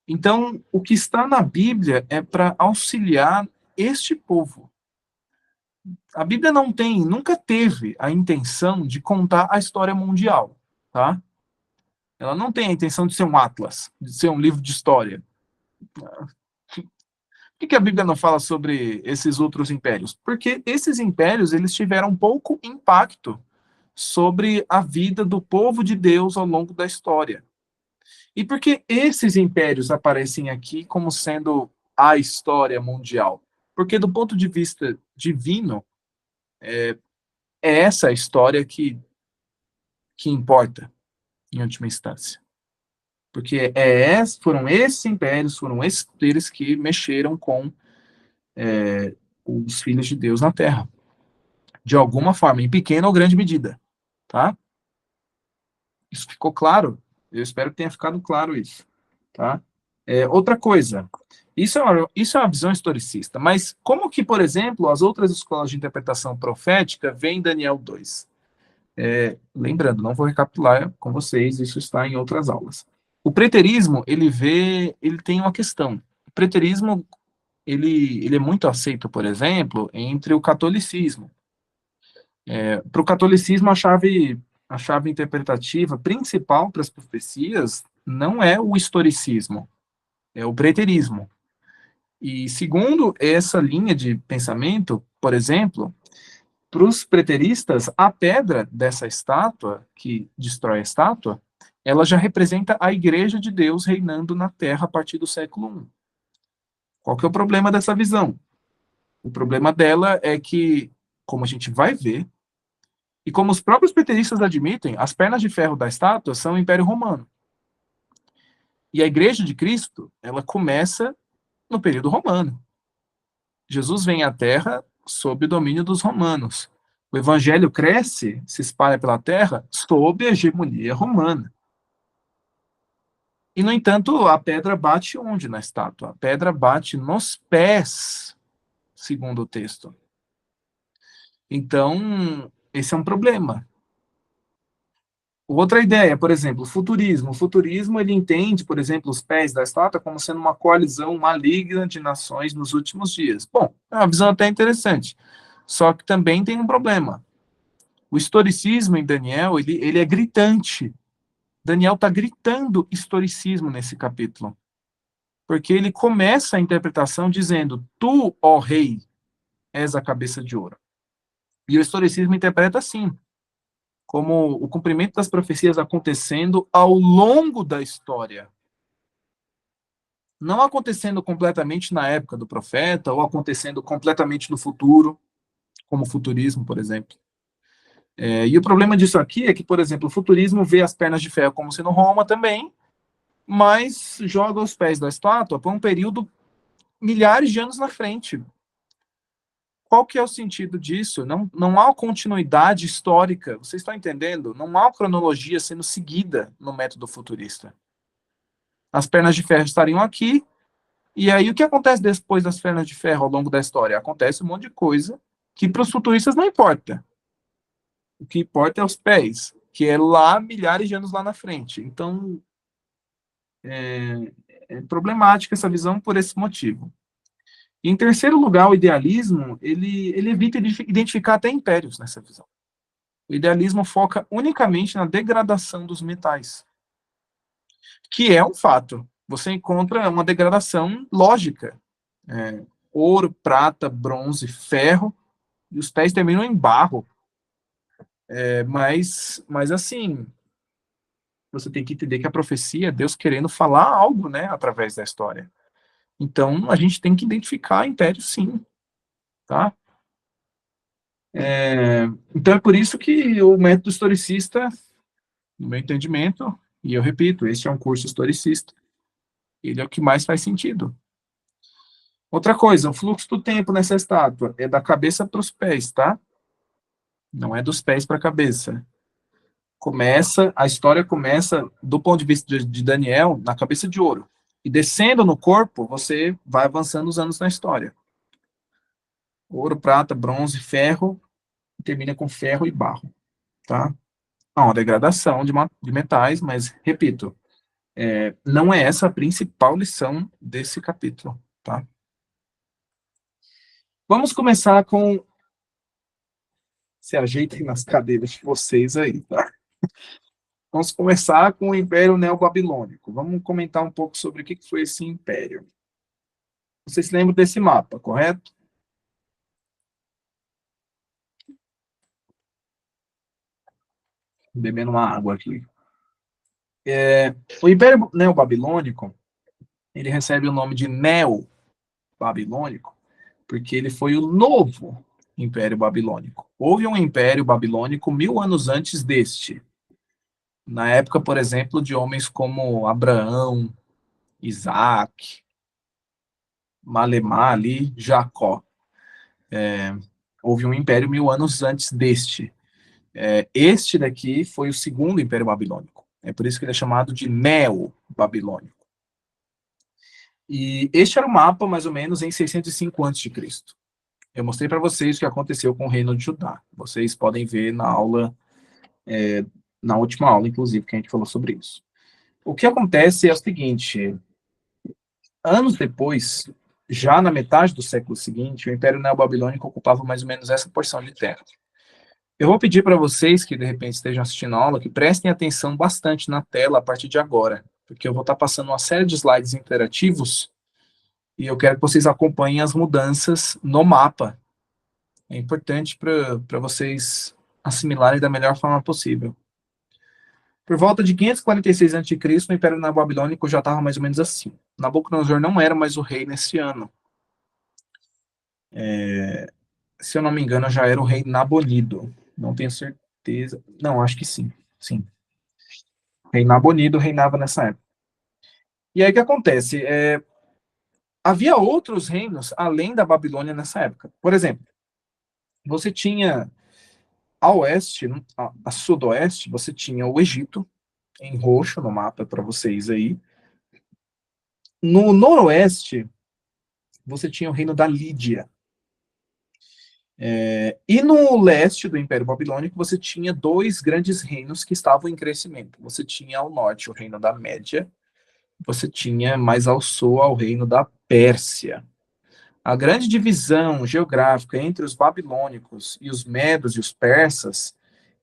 Então, o que está na Bíblia é para auxiliar este povo. A Bíblia nunca teve a intenção de contar a história mundial, tá? Ela não tem a intenção de ser um atlas, de ser um livro de história. Por que a Bíblia não fala sobre esses outros impérios? Porque esses impérios, eles tiveram pouco impacto sobre a vida do povo de Deus ao longo da história. E por que esses impérios aparecem aqui como sendo a história mundial? Porque do ponto de vista divino, é essa a história que importa, em última instância. Porque foram esses impérios, foram esses poderes que mexeram com os filhos de Deus na Terra. De alguma forma, em pequena ou grande medida. Tá? Isso ficou claro? Eu espero que tenha ficado claro isso. Tá? Outra coisa, isso é uma visão historicista, mas como que, por exemplo, as outras escolas de interpretação profética veem Daniel 2? Lembrando, não vou recapitular com vocês, isso está em outras aulas. O preterismo, ele tem uma questão. O preterismo, ele é muito aceito, por exemplo, entre o catolicismo. Para o catolicismo, a chave interpretativa principal para as profecias não é o historicismo, é o preterismo. E segundo essa linha de pensamento, por exemplo, para os preteristas, a pedra dessa estátua, que destrói a estátua, ela já representa a igreja de Deus reinando na Terra a partir do século I. Qual que é o problema dessa visão? O problema dela é que, como a gente vai ver, e como os próprios preteristas admitem, as pernas de ferro da estátua são o Império Romano. E a igreja de Cristo, ela começa no período romano. Jesus vem à Terra sob o domínio dos romanos. O evangelho cresce, se espalha pela terra, sob a hegemonia romana. E, no entanto, a pedra bate onde na estátua? A pedra bate nos pés, segundo o texto. Então, esse é um problema. Outra ideia, por exemplo, o futurismo. O futurismo, ele entende, por exemplo, os pés da estátua como sendo uma coalizão maligna de nações nos últimos dias. Bom, é uma visão até interessante. Só que também tem um problema. O historicismo em Daniel, ele é gritante. Daniel está gritando historicismo nesse capítulo. Porque ele começa a interpretação dizendo: Tu, ó rei, és a cabeça de ouro. E o historicismo interpreta assim: como o cumprimento das profecias acontecendo ao longo da história. Não acontecendo completamente na época do profeta, ou acontecendo completamente no futuro, como o futurismo, por exemplo. E o problema disso aqui é que, por exemplo, o futurismo vê as pernas de ferro como sendo Roma também, mas joga os pés da estátua para um período milhares de anos na frente. Qual que é o sentido disso? Não há continuidade histórica, vocês estão entendendo? Não há cronologia sendo seguida no método futurista. As pernas de ferro estariam aqui, e aí o que acontece depois das pernas de ferro ao longo da história? Acontece um monte de coisa que para os futuristas não importa. O que importa é os pés, que é lá milhares de anos lá na frente. Então, é problemática essa visão por esse motivo. E, em terceiro lugar, o idealismo, ele evita identificar até impérios nessa visão. O idealismo foca unicamente na degradação dos metais, que é um fato. Você encontra uma degradação lógica. Ouro, prata, bronze, ferro, e os pés terminam em barro. Mas assim, você tem que entender que a profecia é Deus querendo falar algo, né, através da história. Então, a gente tem que identificar impérios, sim, tá? Então, é por isso que o método historicista, no meu entendimento, e eu repito, este é um curso historicista, ele é o que mais faz sentido. Outra coisa, o fluxo do tempo nessa estátua é da cabeça para os pés, tá? Não é dos pés para a cabeça. A história começa, do ponto de vista de Daniel, na cabeça de ouro. E descendo no corpo, você vai avançando os anos na história. Ouro, prata, bronze, ferro, e termina com ferro e barro, tá? Há uma degradação de metais, mas, repito, não é essa a principal lição desse capítulo, tá? Vamos começar com... Se ajeitem nas cadeiras de vocês aí, tá? Vamos começar com o Império Neobabilônico. Vamos comentar um pouco sobre o que foi esse império. Vocês se lembram desse mapa, correto? Bebendo uma água aqui. O Império Neobabilônico, ele recebe o nome de Neo-Babilônico, porque ele foi o novo Império Babilônico. Houve um Império Babilônico 1000 anos antes deste. Na época, por exemplo, de homens como Abraão, Isaac, Malemá ali, Jacó. Houve um império 1000 anos antes deste. Este daqui foi o segundo Império Babilônico. É por isso que ele é chamado de Neo-Babilônico. E este era o mapa, mais ou menos, em 605 a.C. Eu mostrei para vocês o que aconteceu com o reino de Judá. Vocês podem ver na aula, na última aula, inclusive, que a gente falou sobre isso. O que acontece é o seguinte: anos depois, já na metade do século seguinte, o Império Neobabilônico ocupava mais ou menos essa porção de terra. Eu vou pedir para vocês que, de repente, estejam assistindo a aula, que prestem atenção bastante na tela a partir de agora, porque eu vou estar passando uma série de slides interativos e eu quero que vocês acompanhem as mudanças no mapa. É importante para vocês assimilarem da melhor forma possível. Por volta de 546 a.C., o Império Babilônico já estava mais ou menos assim. Nabucodonosor não era mais o rei nesse ano. Se eu não me engano, já era o rei Nabonido. Não tenho certeza. Não, acho que sim. Sim. O rei Nabonido reinava nessa época. E aí o que acontece? Havia outros reinos além da Babilônia nessa época. Por exemplo, você tinha a oeste, a sudoeste, você tinha o Egito, em roxo no mapa para vocês aí. No noroeste, você tinha o reino da Lídia. E no leste do Império Babilônico, você tinha dois grandes reinos que estavam em crescimento. Você tinha ao norte o reino da Média, você tinha mais ao sul o reino da Pérsia. A grande divisão geográfica entre os babilônicos e os medos e os persas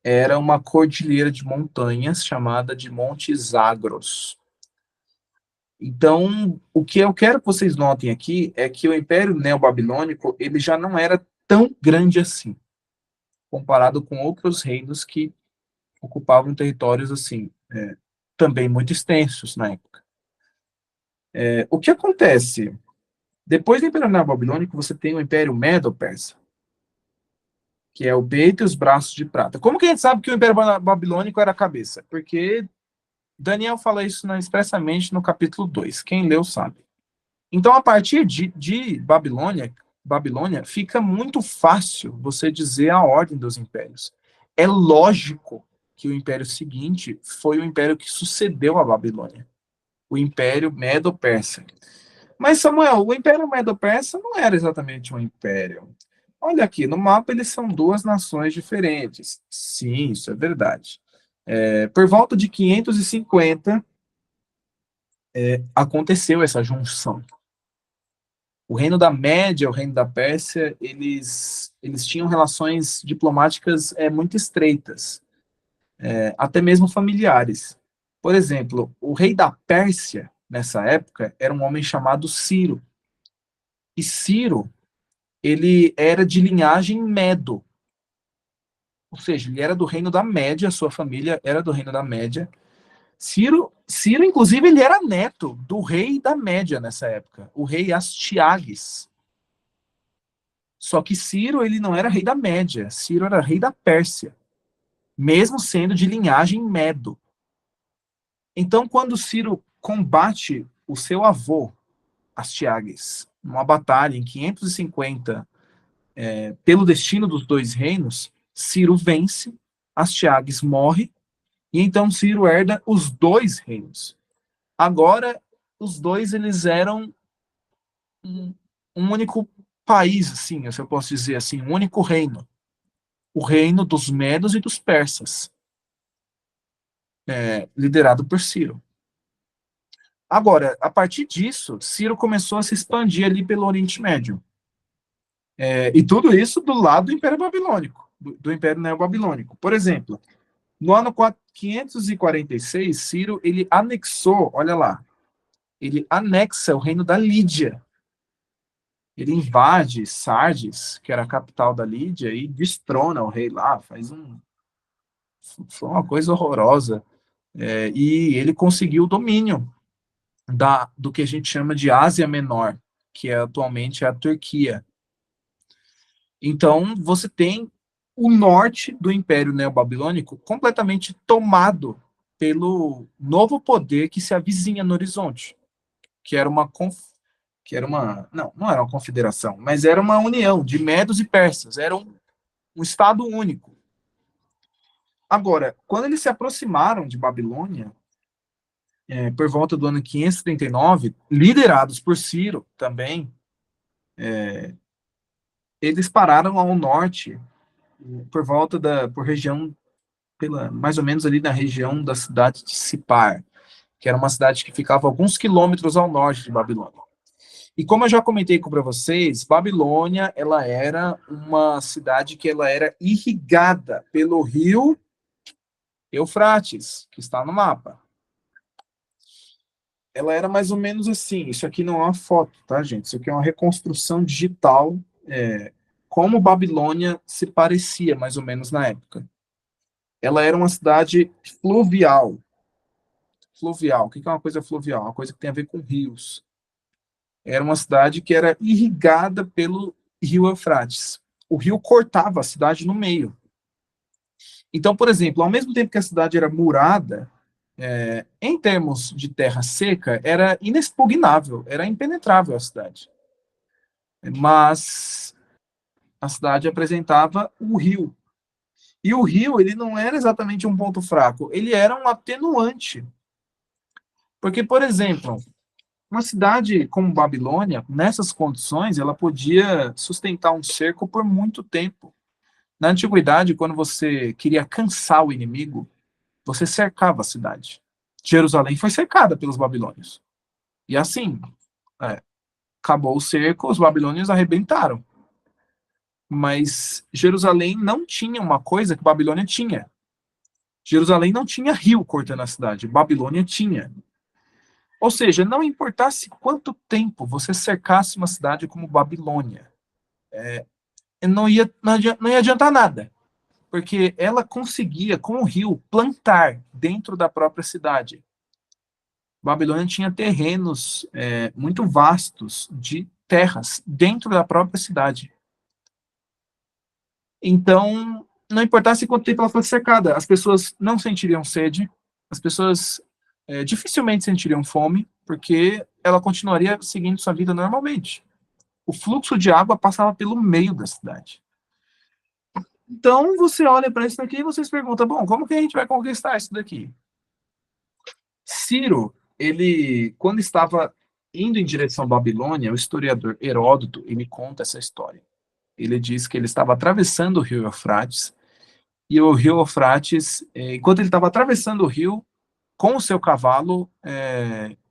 era uma cordilheira de montanhas chamada de Monte Zagros. Então, o que eu quero que vocês notem aqui é que o Império Neobabilônico ele já não era tão grande assim, comparado com outros reinos que ocupavam territórios, assim, também muito extensos na época. O que acontece? Depois do Império Neobabilônico, você tem o Império Medo-Persa, que é o peito e os braços de prata. Como que a gente sabe que o Império Babilônico era a cabeça? Porque Daniel fala isso expressamente no capítulo 2. Quem leu sabe. Então, a partir de Babilônia, fica muito fácil você dizer a ordem dos impérios. É lógico que o império seguinte foi o império que sucedeu a Babilônia, o Império Medo-Persa. Mas, Samuel, o Império Medo-Persa não era exatamente um império. Olha aqui, no mapa eles são duas nações diferentes. Sim, isso é verdade. Por volta de 550, aconteceu essa junção. O Reino da Média, o Reino da Pérsia, eles tinham relações diplomáticas muito estreitas, até mesmo familiares. Por exemplo, o rei da Pérsia, nessa época, era um homem chamado Ciro. E Ciro, ele era de linhagem Medo, ou seja, ele era do Reino da Média, sua família era do Reino da Média. Ciro, inclusive, ele era neto do rei da Média nessa época, o rei Astiages. Só que Ciro, ele não era rei da Média, Ciro era rei da Pérsia, mesmo sendo de linhagem Medo. Então, quando Ciro combate o seu avô, Astiages, numa batalha em 550, pelo destino dos dois reinos, Ciro vence, Astiages morre, e então Ciro herda os dois reinos. Agora, os dois eles eram um único país, assim, se eu posso dizer assim, um único reino. O reino dos Medos e dos Persas, liderado por Ciro. Agora, a partir disso, Ciro começou a se expandir ali pelo Oriente Médio. E tudo isso do lado do Império Babilônico, do Império Neobabilônico. Por exemplo, no ano 546, Ciro ele anexou, olha lá, ele anexa o reino da Lídia. Ele invade Sardes, que era a capital da Lídia, e destrona o rei lá, foi uma coisa horrorosa. E ele conseguiu o domínio do que a gente chama de Ásia Menor, que atualmente é a Turquia. Então, você tem o norte do Império Neobabilônico completamente tomado pelo novo poder que se avizinha no horizonte, que era não era uma confederação, mas era uma união de medos e persas, era um estado único. Agora, quando eles se aproximaram de Babilônia, por volta do ano 539, liderados por Ciro também, eles pararam ao norte, por região, mais ou menos ali na região da cidade de Sipar, que era uma cidade que ficava alguns quilômetros ao norte de Babilônia. E como eu já comentei para vocês, Babilônia, ela era uma cidade que ela era irrigada pelo rio Eufrates, que está no mapa. Ela era mais ou menos assim, isso aqui não é uma foto, tá, gente? Isso aqui é uma reconstrução digital, como Babilônia se parecia, mais ou menos, na época. Ela era uma cidade fluvial. Fluvial, o que é uma coisa fluvial? Uma coisa que tem a ver com rios. Era uma cidade que era irrigada pelo rio Eufrates. O rio cortava a cidade no meio. Então, por exemplo, ao mesmo tempo que a cidade era murada, em termos de terra seca, era inexpugnável, era impenetrável a cidade. Mas a cidade apresentava o rio. E o rio, ele não era exatamente um ponto fraco, ele era um atenuante. Porque, por exemplo, uma cidade como Babilônia, nessas condições, ela podia sustentar um cerco por muito tempo. Na antiguidade, quando você queria cansar o inimigo, você cercava a cidade. Jerusalém foi cercada pelos babilônios. E assim, acabou o cerco, os babilônios arrebentaram. Mas Jerusalém não tinha uma coisa que Babilônia tinha. Jerusalém não tinha rio cortando a cidade, Babilônia tinha. Ou seja, não importasse quanto tempo você cercasse uma cidade como Babilônia, não ia adiantar nada. porque ela conseguia, com o rio, plantar dentro da própria cidade. Babilônia tinha terrenos muito vastos de terras dentro da própria cidade. Então, não importasse quanto tempo ela fosse cercada, as pessoas não sentiriam sede, as pessoas dificilmente sentiriam fome, porque ela continuaria seguindo sua vida normalmente. O fluxo de água passava pelo meio da cidade. Então, você olha para isso daqui e você se pergunta, bom, como que a gente vai conquistar isso daqui? Ciro, ele, quando estava indo em direção à Babilônia, o historiador Heródoto, ele conta essa história. Ele diz que ele estava atravessando o rio Eufrates, e o rio Eufrates, enquanto ele estava atravessando o rio, com o seu cavalo,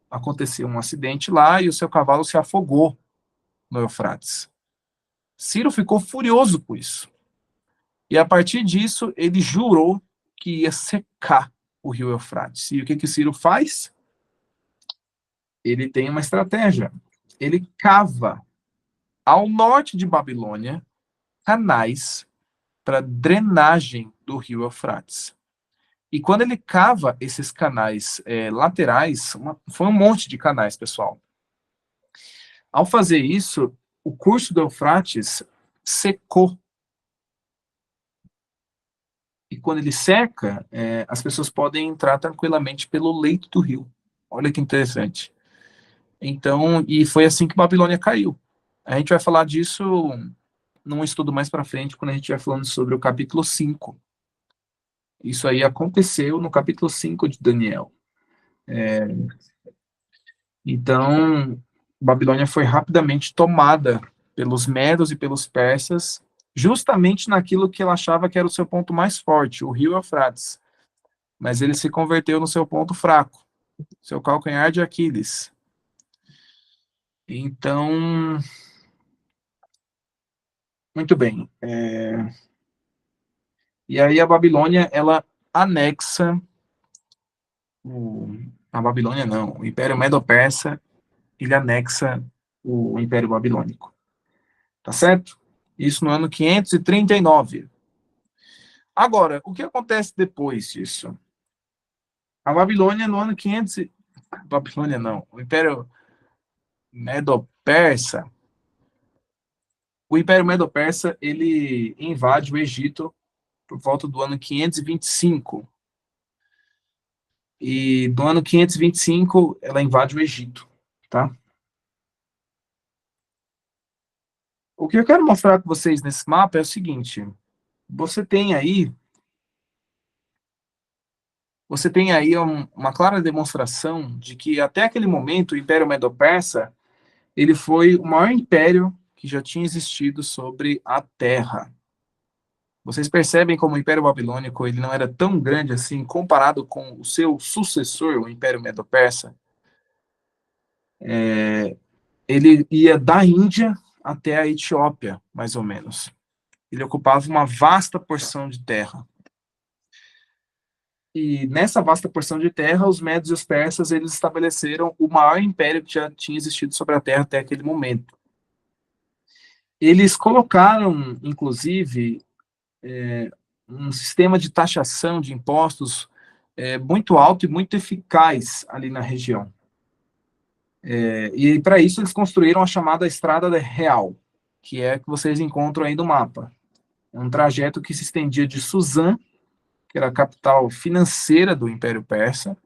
aconteceu um acidente lá e o seu cavalo se afogou no Eufrates. Ciro ficou furioso com isso. E a partir disso, ele jurou que ia secar o rio Eufrates. E o que que Ciro faz? Ele tem uma estratégia. Ele cava ao norte de Babilônia canais para drenagem do rio Eufrates. E quando ele cava esses canais laterais, foi um monte de canais, pessoal. Ao fazer isso, o curso do Eufrates secou. E quando ele seca, as pessoas podem entrar tranquilamente pelo leito do rio. Olha que interessante. Então, e foi assim que Babilônia caiu. A gente vai falar disso num estudo mais para frente, quando a gente vai falando sobre o capítulo 5. Isso aí aconteceu no capítulo 5 de Daniel. Então, Babilônia foi rapidamente tomada pelos medos e pelos persas, justamente naquilo que ela achava que era o seu ponto mais forte, o rio Eufrates. Mas ele se converteu no seu ponto fraco, seu calcanhar de Aquiles. Então, muito bem. E aí a Babilônia, ela anexa a Babilônia não, o Império Medo-Persa, ele anexa o Império Babilônico. Tá certo? Isso no ano 539. Agora, o que acontece depois disso? A Babilônia no ano 500 Babilônia não, o Império Medo-Persa, o Império Medo-Persa, ele invade o Egito por volta do ano 525. E do ano 525, ela invade o Egito, tá? O que eu quero mostrar para vocês nesse mapa é o seguinte: você tem aí, você tem aí uma clara demonstração de que até aquele momento o Império Medo-Persa ele foi o maior império que já tinha existido sobre a Terra. Vocês percebem como o Império Babilônico ele não era tão grande assim comparado com o seu sucessor, o Império Medo-Persa? Ele ia da Índia até a Etiópia, mais ou menos. Ele ocupava uma vasta porção de terra. E nessa vasta porção de terra, os medos e os persas eles estabeleceram o maior império que já tinha existido sobre a Terra até aquele momento. Eles colocaram, inclusive, um sistema de taxação de impostos muito alto e muito eficaz ali na região. E para isso eles construíram a chamada Estrada Real, que é a que vocês encontram aí no mapa. É um trajeto que se estendia de Suzã, que era a capital financeira do Império Persa,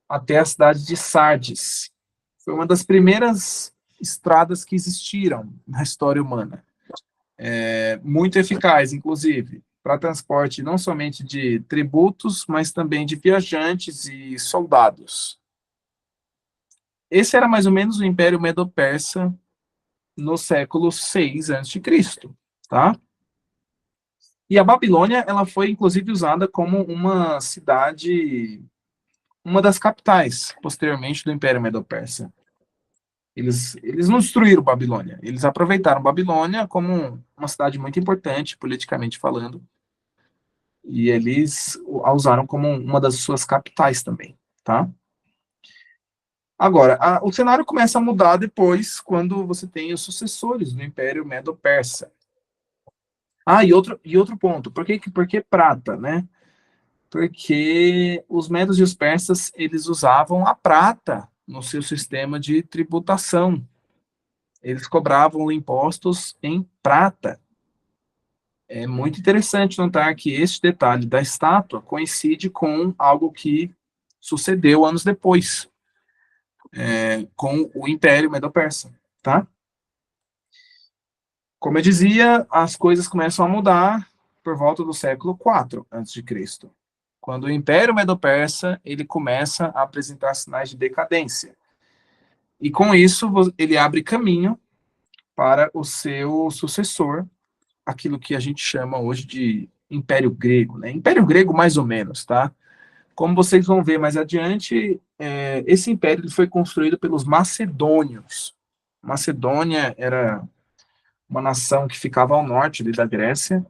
até a cidade de Sardes. Foi uma das primeiras estradas que existiram na história humana. Muito eficaz, inclusive, para transporte não somente de tributos, mas também de viajantes e soldados. Esse era mais ou menos o Império Medo-Persa no século 6 a.C., tá? E a Babilônia, ela foi inclusive usada como uma cidade, uma das capitais, posteriormente, do Império Medo-Persa. Eles não destruíram Babilônia, eles aproveitaram Babilônia como uma cidade muito importante, politicamente falando, e eles a usaram como uma das suas capitais também, tá? Agora, o cenário começa a mudar depois, quando você tem os sucessores do Império Medo-Persa. E outro ponto, por que prata, né? Porque os medos e os persas, eles usavam a prata no seu sistema de tributação. Eles cobravam impostos em prata. É muito interessante notar que este detalhe da estátua coincide com algo que sucedeu anos depois, com o Império Medo-Persa, tá? Como eu dizia, as coisas começam a mudar por volta do século IV a.C., quando o Império Medo-Persa ele começa a apresentar sinais de decadência. E com isso, ele abre caminho para o seu sucessor, aquilo que a gente chama hoje de Império Grego, né? Império Grego mais ou menos, tá? Como vocês vão ver mais adiante, esse império foi construído pelos macedônios. Macedônia era uma nação que ficava ao norte da Grécia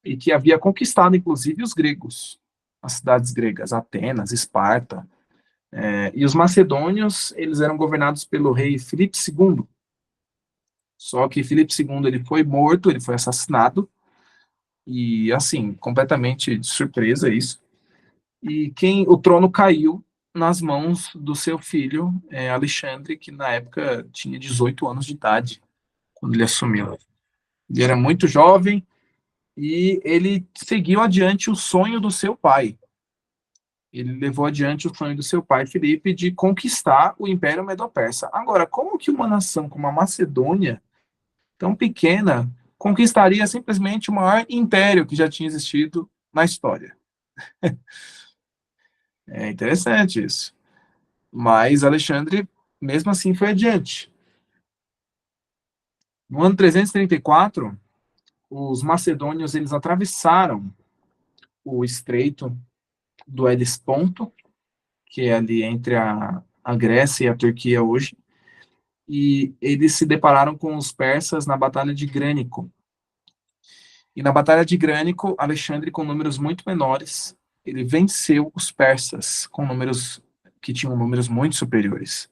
e que havia conquistado, inclusive, os gregos, as cidades gregas, Atenas, Esparta. E os macedônios, eles eram governados pelo rei Filipe II. Só que Filipe II ele foi morto, ele foi assassinado, e assim, completamente de surpresa isso. E o trono caiu nas mãos do seu filho, Alexandre, que na época tinha 18 anos de idade, quando ele assumiu. Ele era muito jovem e ele seguiu adiante o sonho do seu pai. Ele levou adiante o sonho do seu pai, Filipe, de conquistar o Império Medo-Persa. Agora, como que uma nação como a Macedônia, tão pequena, conquistaria simplesmente o maior império que já tinha existido na história? É interessante isso. Mas Alexandre, mesmo assim, foi adiante. No ano 334, os macedônios eles atravessaram o estreito do Helesponto, que é ali entre a Grécia e a Turquia hoje, e eles se depararam com os persas na Batalha de Grânico. E na Batalha de Grânico, Alexandre, com números muito menores, ele venceu os persas com números que tinham números muito superiores.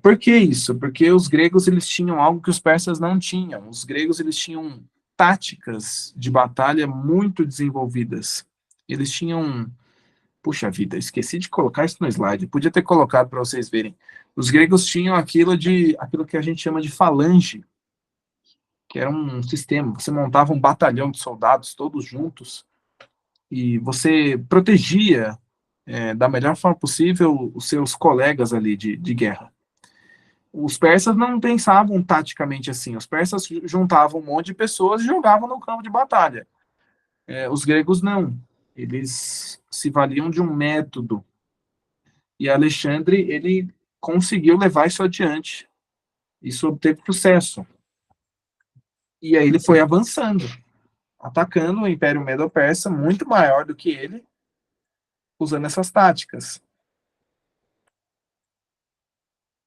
Por que isso? Porque os gregos eles tinham algo que os persas não tinham. Os gregos eles tinham táticas de batalha muito desenvolvidas. Eles tinham, puxa vida, esqueci de colocar isso no slide. Podia ter colocado para vocês verem. Os gregos tinham aquilo que a gente chama de falange, que era um sistema. Você montava um batalhão de soldados todos juntos e você protegia da melhor forma possível os seus colegas ali de guerra. Os persas não pensavam taticamente assim. Os persas juntavam um monte de pessoas e jogavam no campo de batalha. Os gregos não. Eles se valiam de um método. E Alexandre, ele conseguiu levar isso adiante. Isso obteve sucesso. E aí ele foi avançando, atacando o Império Medo-Persa, muito maior do que ele, usando essas táticas.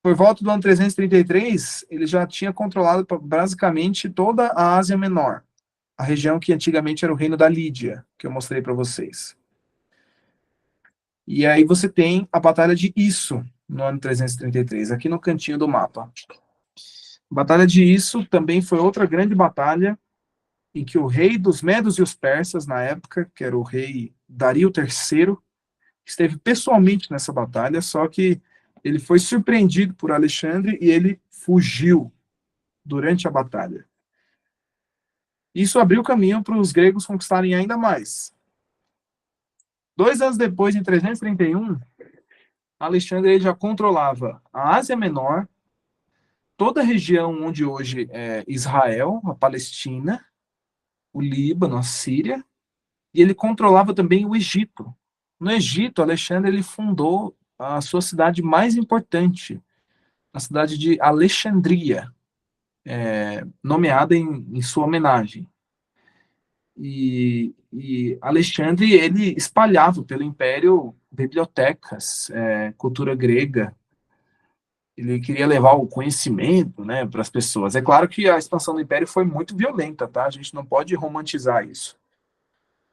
Por volta do ano 333, ele já tinha controlado basicamente toda a Ásia Menor, a região que antigamente era o reino da Lídia, que eu mostrei para vocês. E aí você tem a Batalha de Isso, no ano 333, aqui no cantinho do mapa. A Batalha de Isso também foi outra grande batalha em que o rei dos Medos e os Persas, na época, que era o rei Dario III, esteve pessoalmente nessa batalha, só que ele foi surpreendido por Alexandre e ele fugiu durante a batalha. Isso abriu caminho para os gregos conquistarem ainda mais. 2 anos depois, em 331, Alexandre ele já controlava a Ásia Menor, toda a região onde hoje é Israel, a Palestina, o Líbano, a Síria, e ele controlava também o Egito. No Egito, Alexandre ele fundou a sua cidade mais importante, a cidade de Alexandria, nomeada em sua homenagem. E Alexandre ele espalhava pelo império bibliotecas, cultura grega. Ele queria levar o conhecimento, né, para as pessoas. É claro que a expansão do império foi muito violenta, tá? A gente não pode romantizar isso.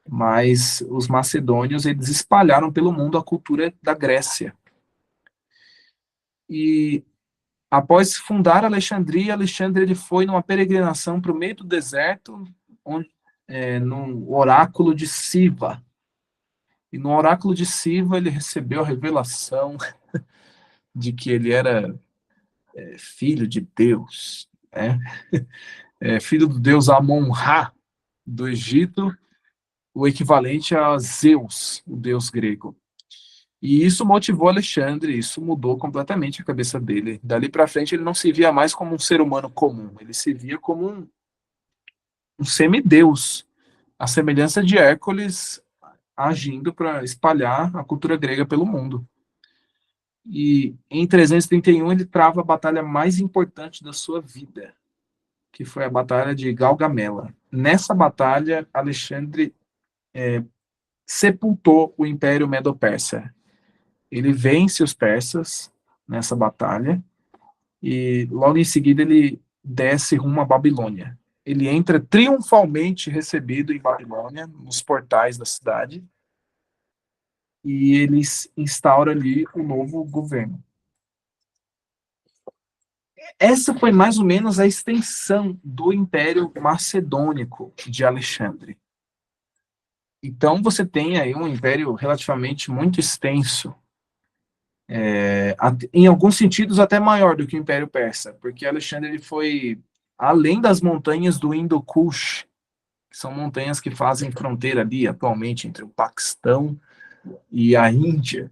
Mas os macedônios eles espalharam pelo mundo a cultura da Grécia. E Após fundar Alexandria, Alexandre ele foi numa peregrinação para o meio do deserto, onde, no oráculo de Siva. E no oráculo de Siva ele recebeu a revelação de que ele era filho de Deus, né? Filho do deus Amon-Ra do Egito, o equivalente a Zeus, o deus grego. E isso motivou Alexandre, isso mudou completamente a cabeça dele. Dali para frente ele não se via mais como um ser humano comum, ele se via como um semideus, a semelhança de Hércules agindo para espalhar a cultura grega pelo mundo. E em 331 ele trava a batalha mais importante da sua vida, que foi a batalha de Gaugamela. Nessa batalha, Alexandre sepultou o Império Medo-Persa. Ele vence os persas nessa batalha e logo em seguida ele desce rumo à Babilônia. Ele entra triunfalmente recebido em Babilônia, nos portais da cidade, e ele instaura ali o novo governo. Essa foi mais ou menos a extensão do Império Macedônico de Alexandre. Então você tem aí um império relativamente muito extenso, em alguns sentidos até maior do que o Império Persa, porque Alexandre ele foi além das montanhas do Indo-Kush, que são montanhas que fazem fronteira ali atualmente entre o Paquistão e a Índia.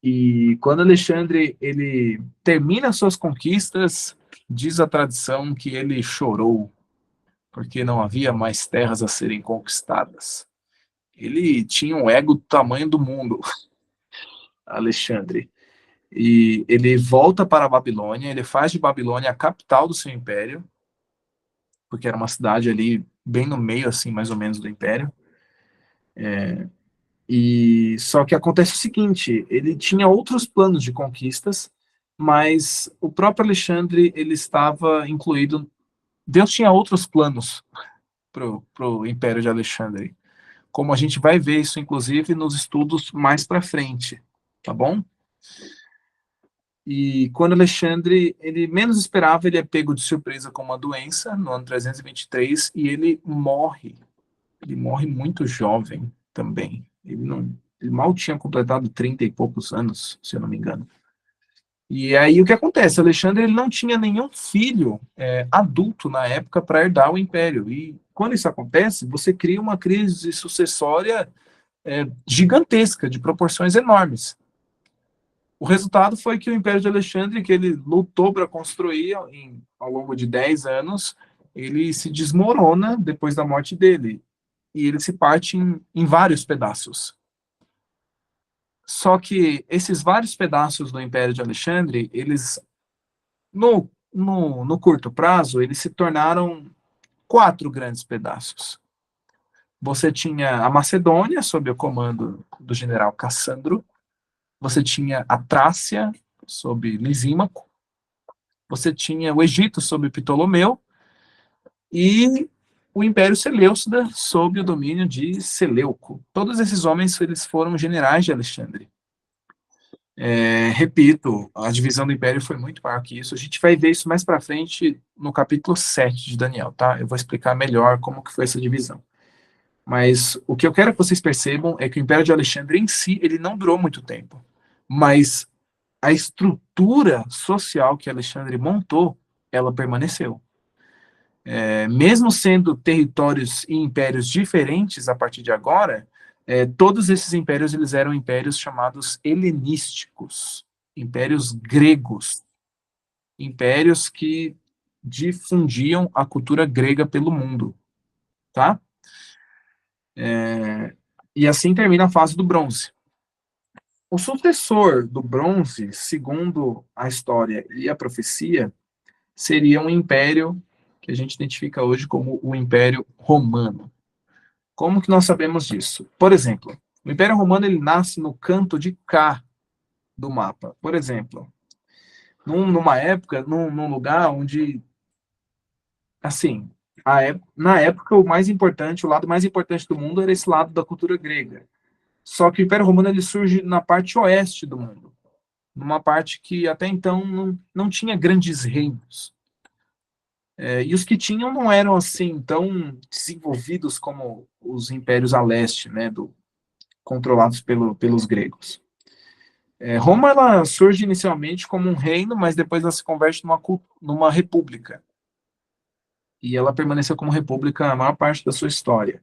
E quando Alexandre ele termina suas conquistas, diz a tradição que ele chorou, porque não havia mais terras a serem conquistadas. Ele tinha um ego do tamanho do mundo, Alexandre. E ele volta para a Babilônia, ele faz de Babilônia a capital do seu império, porque era uma cidade ali bem no meio, assim, mais ou menos, do império. E só que acontece o seguinte, ele tinha outros planos de conquistas, mas o próprio Alexandre, ele estava incluído, Deus tinha outros planos para o Império de Alexandre, como a gente vai ver isso, inclusive, nos estudos mais para frente, tá bom? E quando Alexandre, ele menos esperava, ele é pego de surpresa com uma doença, no ano 323, e ele morre. Ele morre muito jovem também. Ele mal tinha completado 30 e poucos anos, se eu não me engano. E aí o que acontece? Alexandre ele não tinha nenhum filho adulto na época para herdar o império. E quando isso acontece, você cria uma crise sucessória gigantesca, de proporções enormes. O resultado foi que o Império de Alexandre, que ele lutou para construir ao longo de 10 anos, ele se desmorona depois da morte dele. E ele se parte em vários pedaços. Só que esses vários pedaços do Império de Alexandre, eles, no curto prazo, eles se tornaram 4 grandes pedaços. Você tinha a Macedônia, sob o comando do general Cassandro. Você tinha a Trácia, sob Lisímaco. Você tinha o Egito, sob Ptolomeu. E o Império Seleucida, sob o domínio de Seleuco. Todos esses homens eles foram generais de Alexandre. Repito, a divisão do Império foi muito maior que isso. A gente vai ver isso mais para frente no capítulo 7 de Daniel, tá? Eu vou explicar melhor como que foi essa divisão. Mas o que eu quero que vocês percebam é que o Império de Alexandre em si, ele não durou muito tempo. Mas a estrutura social que Alexandre montou, ela permaneceu. Mesmo sendo territórios e impérios diferentes a partir de agora, todos esses impérios eles eram impérios chamados helenísticos, impérios gregos, impérios que difundiam a cultura grega pelo mundo, tá? E assim termina a fase do bronze. O sucessor do bronze, segundo a história e a profecia, seria um império que a gente identifica hoje como o Império Romano. Como que nós sabemos disso? Por exemplo, o Império Romano ele nasce no canto de cá do mapa. Por exemplo, numa época, num lugar onde, assim, na época o mais importante, o lado mais importante do mundo era esse lado da cultura grega. Só que o Império Romano ele surge na parte oeste do mundo. numa parte que até então não tinha grandes reinos. E os que tinham não eram assim tão desenvolvidos como os impérios a leste, né, controlados pelos gregos. Roma ela surge inicialmente como um reino, mas depois ela se converte numa república. E ela permaneceu como república a maior parte da sua história.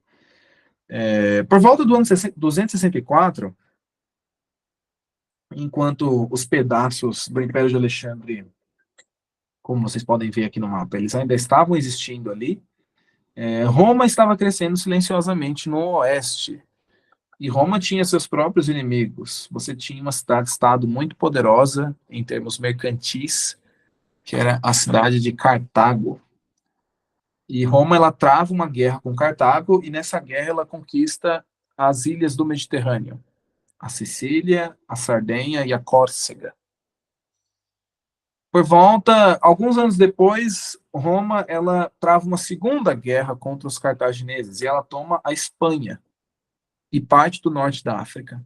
Por volta do ano 264, enquanto os pedaços do Império de Alexandre, como vocês podem ver aqui no mapa, eles ainda estavam existindo ali, Roma estava crescendo silenciosamente no oeste. E Roma tinha seus próprios inimigos. Você tinha uma cidade-estado muito poderosa em termos mercantis, que era a cidade de Cartago. E Roma ela trava uma guerra com Cartago e nessa guerra ela conquista as ilhas do Mediterrâneo, a Sicília, a Sardenha e a Córcega. Por volta, alguns anos depois, Roma ela trava uma segunda guerra contra os cartagineses e ela toma a Espanha e parte do norte da África.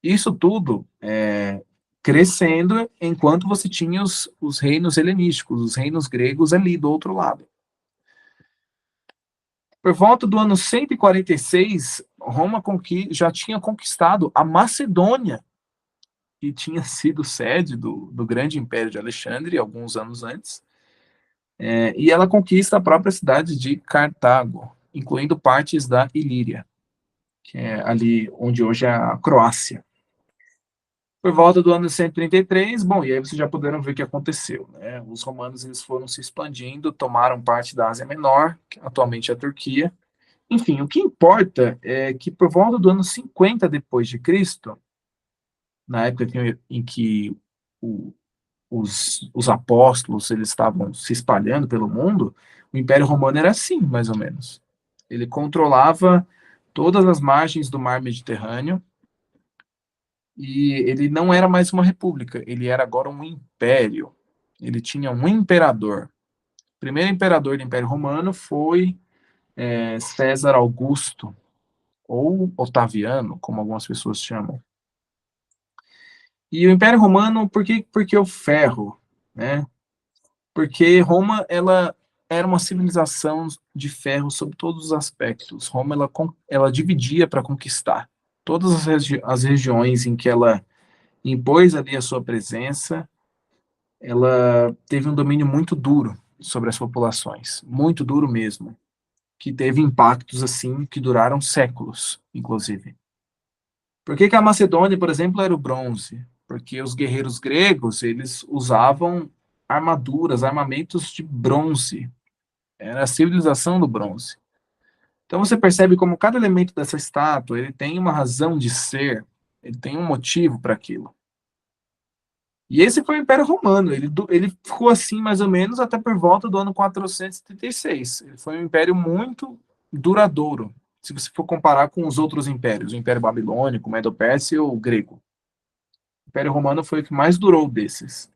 Isso tudo crescendo enquanto você tinha os reinos helenísticos, os reinos gregos ali do outro lado. Por volta do ano 146, Roma já tinha conquistado a Macedônia, que tinha sido sede do grande Império de Alexandre alguns anos antes, e ela conquista a própria cidade de Cartago, incluindo partes da Ilíria, que é ali onde hoje é a Croácia. Por volta do ano 133, bom, e aí vocês já puderam ver o que aconteceu, né? Os romanos eles foram se expandindo, tomaram parte da Ásia Menor, que atualmente é a Turquia. Enfim, o que importa é que por volta do ano 50 depois de Cristo, na época em que o, os apóstolos eles estavam se espalhando pelo mundo, o Império Romano era assim, mais ou menos. Ele controlava todas as margens do Mar Mediterrâneo, e ele não era mais uma república, ele era agora um império. Ele tinha um imperador. O primeiro imperador do Império Romano foi César Augusto, ou Otaviano, como algumas pessoas chamam. E o Império Romano, por que o ferro? Né? Porque Roma ela era uma civilização de ferro sob todos os aspectos. Roma ela dividia para conquistar todas as regiões em que ela impôs ali a sua presença. Ela teve um domínio muito duro sobre as populações, muito duro mesmo, que teve impactos assim que duraram séculos, inclusive. Por que a Macedônia, por exemplo, era o bronze? Porque os guerreiros gregos, eles usavam armaduras, armamentos de bronze. Era a civilização do bronze. Então você percebe como cada elemento dessa estátua, ele tem uma razão de ser, ele tem um motivo para aquilo. E esse foi o Império Romano. Ele ficou assim mais ou menos até por volta do ano 476. Ele foi um império muito duradouro, se você for comparar com os outros impérios, o Império Babilônico, o Medo-Persa e o grego. O Império Romano foi o que mais durou desses.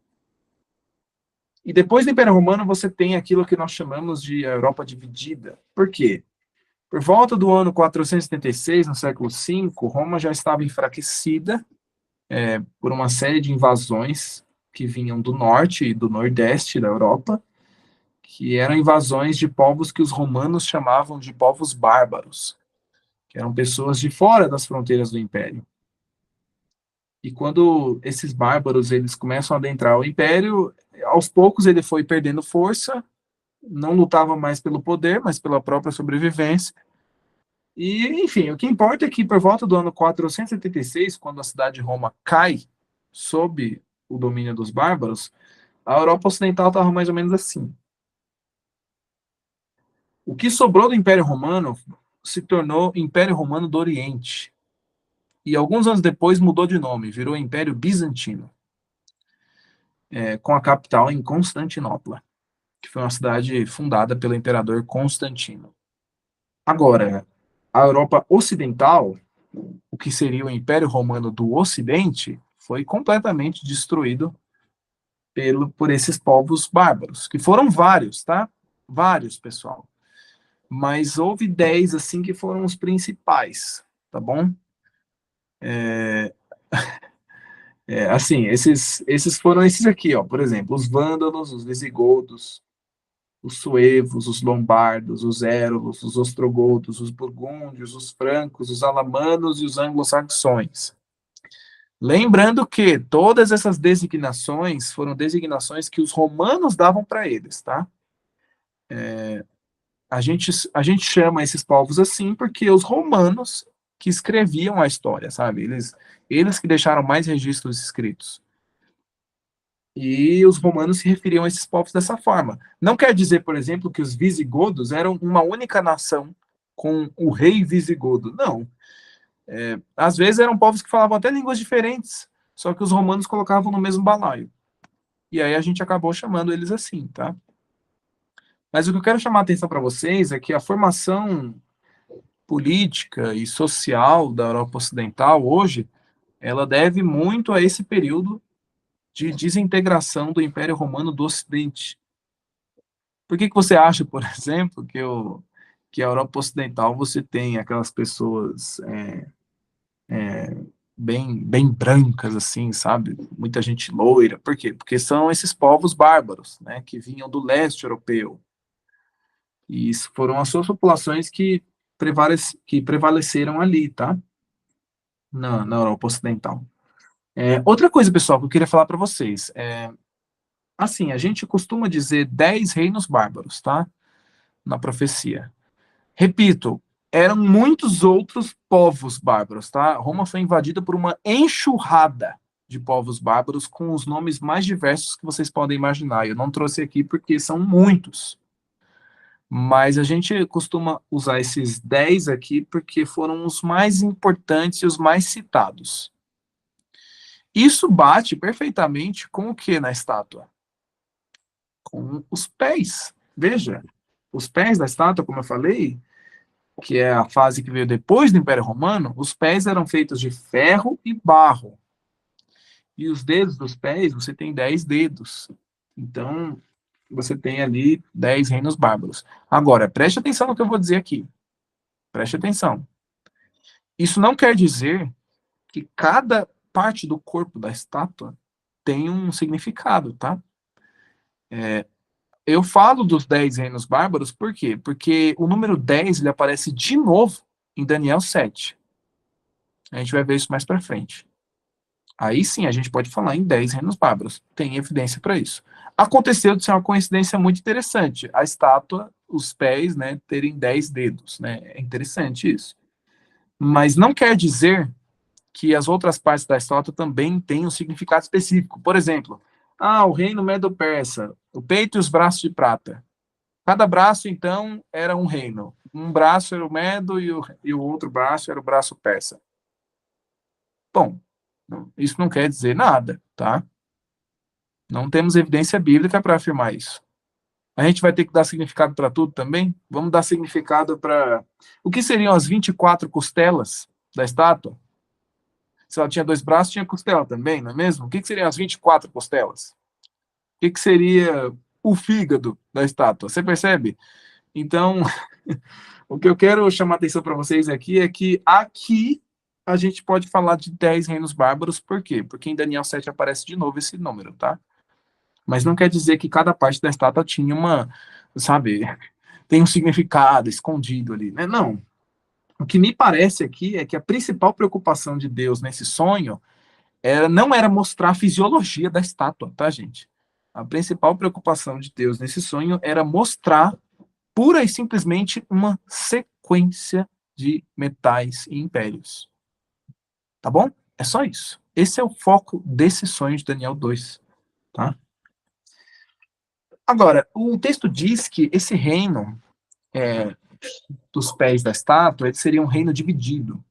E depois do Império Romano, você tem aquilo que nós chamamos de Europa dividida. Por quê? Por volta do ano 476, no século V, Roma já estava enfraquecida por uma série de invasões que vinham do norte e do nordeste da Europa, que eram invasões de povos que os romanos chamavam de povos bárbaros, que eram pessoas de fora das fronteiras do império. E quando esses bárbaros eles começam a adentrar o império, aos poucos ele foi perdendo força, não lutava mais pelo poder, mas pela própria sobrevivência. E, enfim, o que importa é que por volta do ano 476, quando a cidade de Roma cai sob o domínio dos bárbaros, a Europa Ocidental estava mais ou menos assim. O que sobrou do Império Romano se tornou Império Romano do Oriente. E alguns anos depois mudou de nome, virou Império Bizantino, com a capital em Constantinopla, que foi uma cidade fundada pelo imperador Constantino. Agora, a Europa Ocidental, o que seria o Império Romano do Ocidente, foi completamente destruído por esses povos bárbaros, que foram vários, tá? Vários, pessoal. Mas houve 10, assim, que foram os principais, tá bom? Assim, esses foram esses aqui, ó, por exemplo, os vândalos, os visigodos, os suevos, os lombardos, os érulos, os ostrogodos, os burgúndios, os francos, os alamanos e os anglo-saxões. Lembrando que todas essas designações foram designações que os romanos davam para eles, tá? A gente chama esses povos assim porque os romanos que escreviam a história, sabe? Eles que deixaram mais registros escritos. E os romanos se referiam a esses povos dessa forma. Não quer dizer, por exemplo, que os visigodos eram uma única nação com o rei visigodo. Não. Às vezes eram povos que falavam até línguas diferentes, só que os romanos colocavam no mesmo balaio. E aí a gente acabou chamando eles assim, tá? Mas o que eu quero chamar a atenção para vocês é que a formação política e social da Europa Ocidental hoje, ela deve muito a esse período de desintegração do Império Romano do Ocidente. Por que você acha, por exemplo, que a Europa Ocidental você tem aquelas pessoas bem brancas, assim, sabe? Muita gente loira. Por quê? Porque são esses povos bárbaros, né, que vinham do leste europeu. E isso foram as suas populações que prevaleceram ali, tá? Na Europa Ocidental. Outra coisa, pessoal, que eu queria falar para vocês. Assim, a gente costuma dizer 10 reinos bárbaros, tá? Na profecia. Repito, eram muitos outros povos bárbaros, tá? Roma foi invadida por uma enxurrada de povos bárbaros com os nomes mais diversos que vocês podem imaginar. Eu não trouxe aqui porque são muitos. Mas a gente costuma usar esses 10 aqui porque foram os mais importantes e os mais citados. Isso bate perfeitamente com o que na estátua? Com os pés. Veja, os pés da estátua, como eu falei, que é a fase que veio depois do Império Romano, os pés eram feitos de ferro e barro. E os dedos dos pés, você tem 10 dedos. Então, você tem ali 10 reinos bárbaros. Agora, preste atenção no que eu vou dizer aqui. Preste atenção. Isso não quer dizer que cada parte do corpo da estátua tem um significado, tá? Eu falo dos 10 reinos bárbaros, por quê? Porque o número 10 ele aparece de novo em Daniel 7. A gente vai ver isso mais para frente. Aí sim a gente pode falar em 10 reinos bárbaros. Tem evidência para isso. Aconteceu de ser uma coincidência muito interessante. A estátua, os pés, né, terem 10 dedos. Né? É interessante isso. Mas não quer dizer que as outras partes da estátua também têm um significado específico. Por exemplo, o reino Medo-Persa, o peito e os braços de prata. Cada braço, então, era um reino. Um braço era o Medo e o outro braço era o braço persa. Bom, isso não quer dizer nada, tá? Não temos evidência bíblica para afirmar isso. A gente vai ter que dar significado para tudo também? Vamos dar significado para... O que seriam as 24 costelas da estátua? Se ela tinha 2 braços, tinha costela também, não é mesmo? O que seriam as 24 costelas? O que seria o fígado da estátua? Você percebe? Então, o que eu quero chamar a atenção para vocês aqui é que aqui a gente pode falar de 10 reinos bárbaros, por quê? Porque em Daniel 7 aparece de novo esse número, tá? Mas não quer dizer que cada parte da estátua tinha uma, sabe, tem um significado escondido ali, né? Não. O que me parece aqui é que a principal preocupação de Deus nesse sonho não era mostrar a fisiologia da estátua, tá, gente? A principal preocupação de Deus nesse sonho era mostrar pura e simplesmente uma sequência de metais e impérios. Tá bom? É só isso. Esse é o foco desse sonho de Daniel 2, tá? Agora, o texto diz que esse reino dos pés da estátua, ele seria um reino dividido.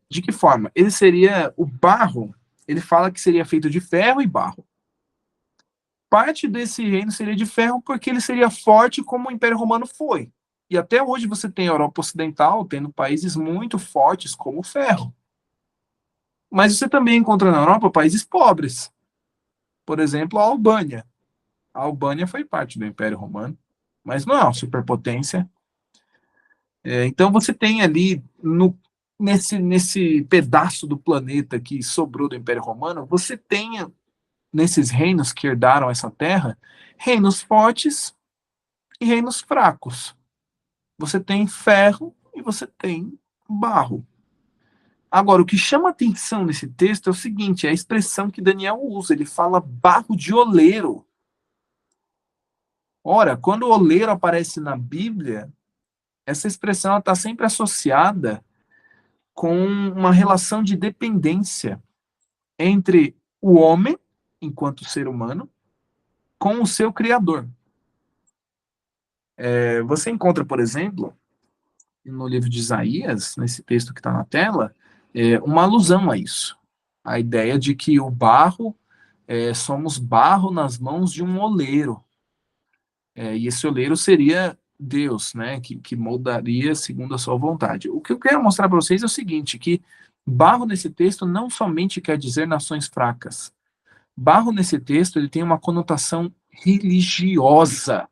De que forma? Ele seria o barro, ele fala que seria feito de ferro e barro. Parte desse reino seria de ferro porque ele seria forte como o Império Romano foi. E até hoje você tem a Europa Ocidental tendo países muito fortes como o ferro. Mas você também encontra na Europa países pobres. Por exemplo, a Albânia. A Albânia foi parte do Império Romano, mas não é uma superpotência. Então você tem ali, nesse pedaço do planeta que sobrou do Império Romano, você tem, nesses reinos que herdaram essa terra, reinos fortes e reinos fracos. Você tem ferro e você tem barro. Agora, o que chama atenção nesse texto é o seguinte, é a expressão que Daniel usa, ele fala barro de oleiro. Ora, quando o oleiro aparece na Bíblia, essa expressão está sempre associada com uma relação de dependência entre o homem, enquanto ser humano, com o seu Criador. Você encontra, por exemplo, no livro de Isaías, nesse texto que está na tela, uma alusão a isso. A ideia de que o barro, somos barro nas mãos de um oleiro. E esse oleiro seria Deus, né, que moldaria segundo a sua vontade. O que eu quero mostrar para vocês é o seguinte, que barro nesse texto não somente quer dizer nações fracas. Barro nesse texto ele tem uma conotação religiosa.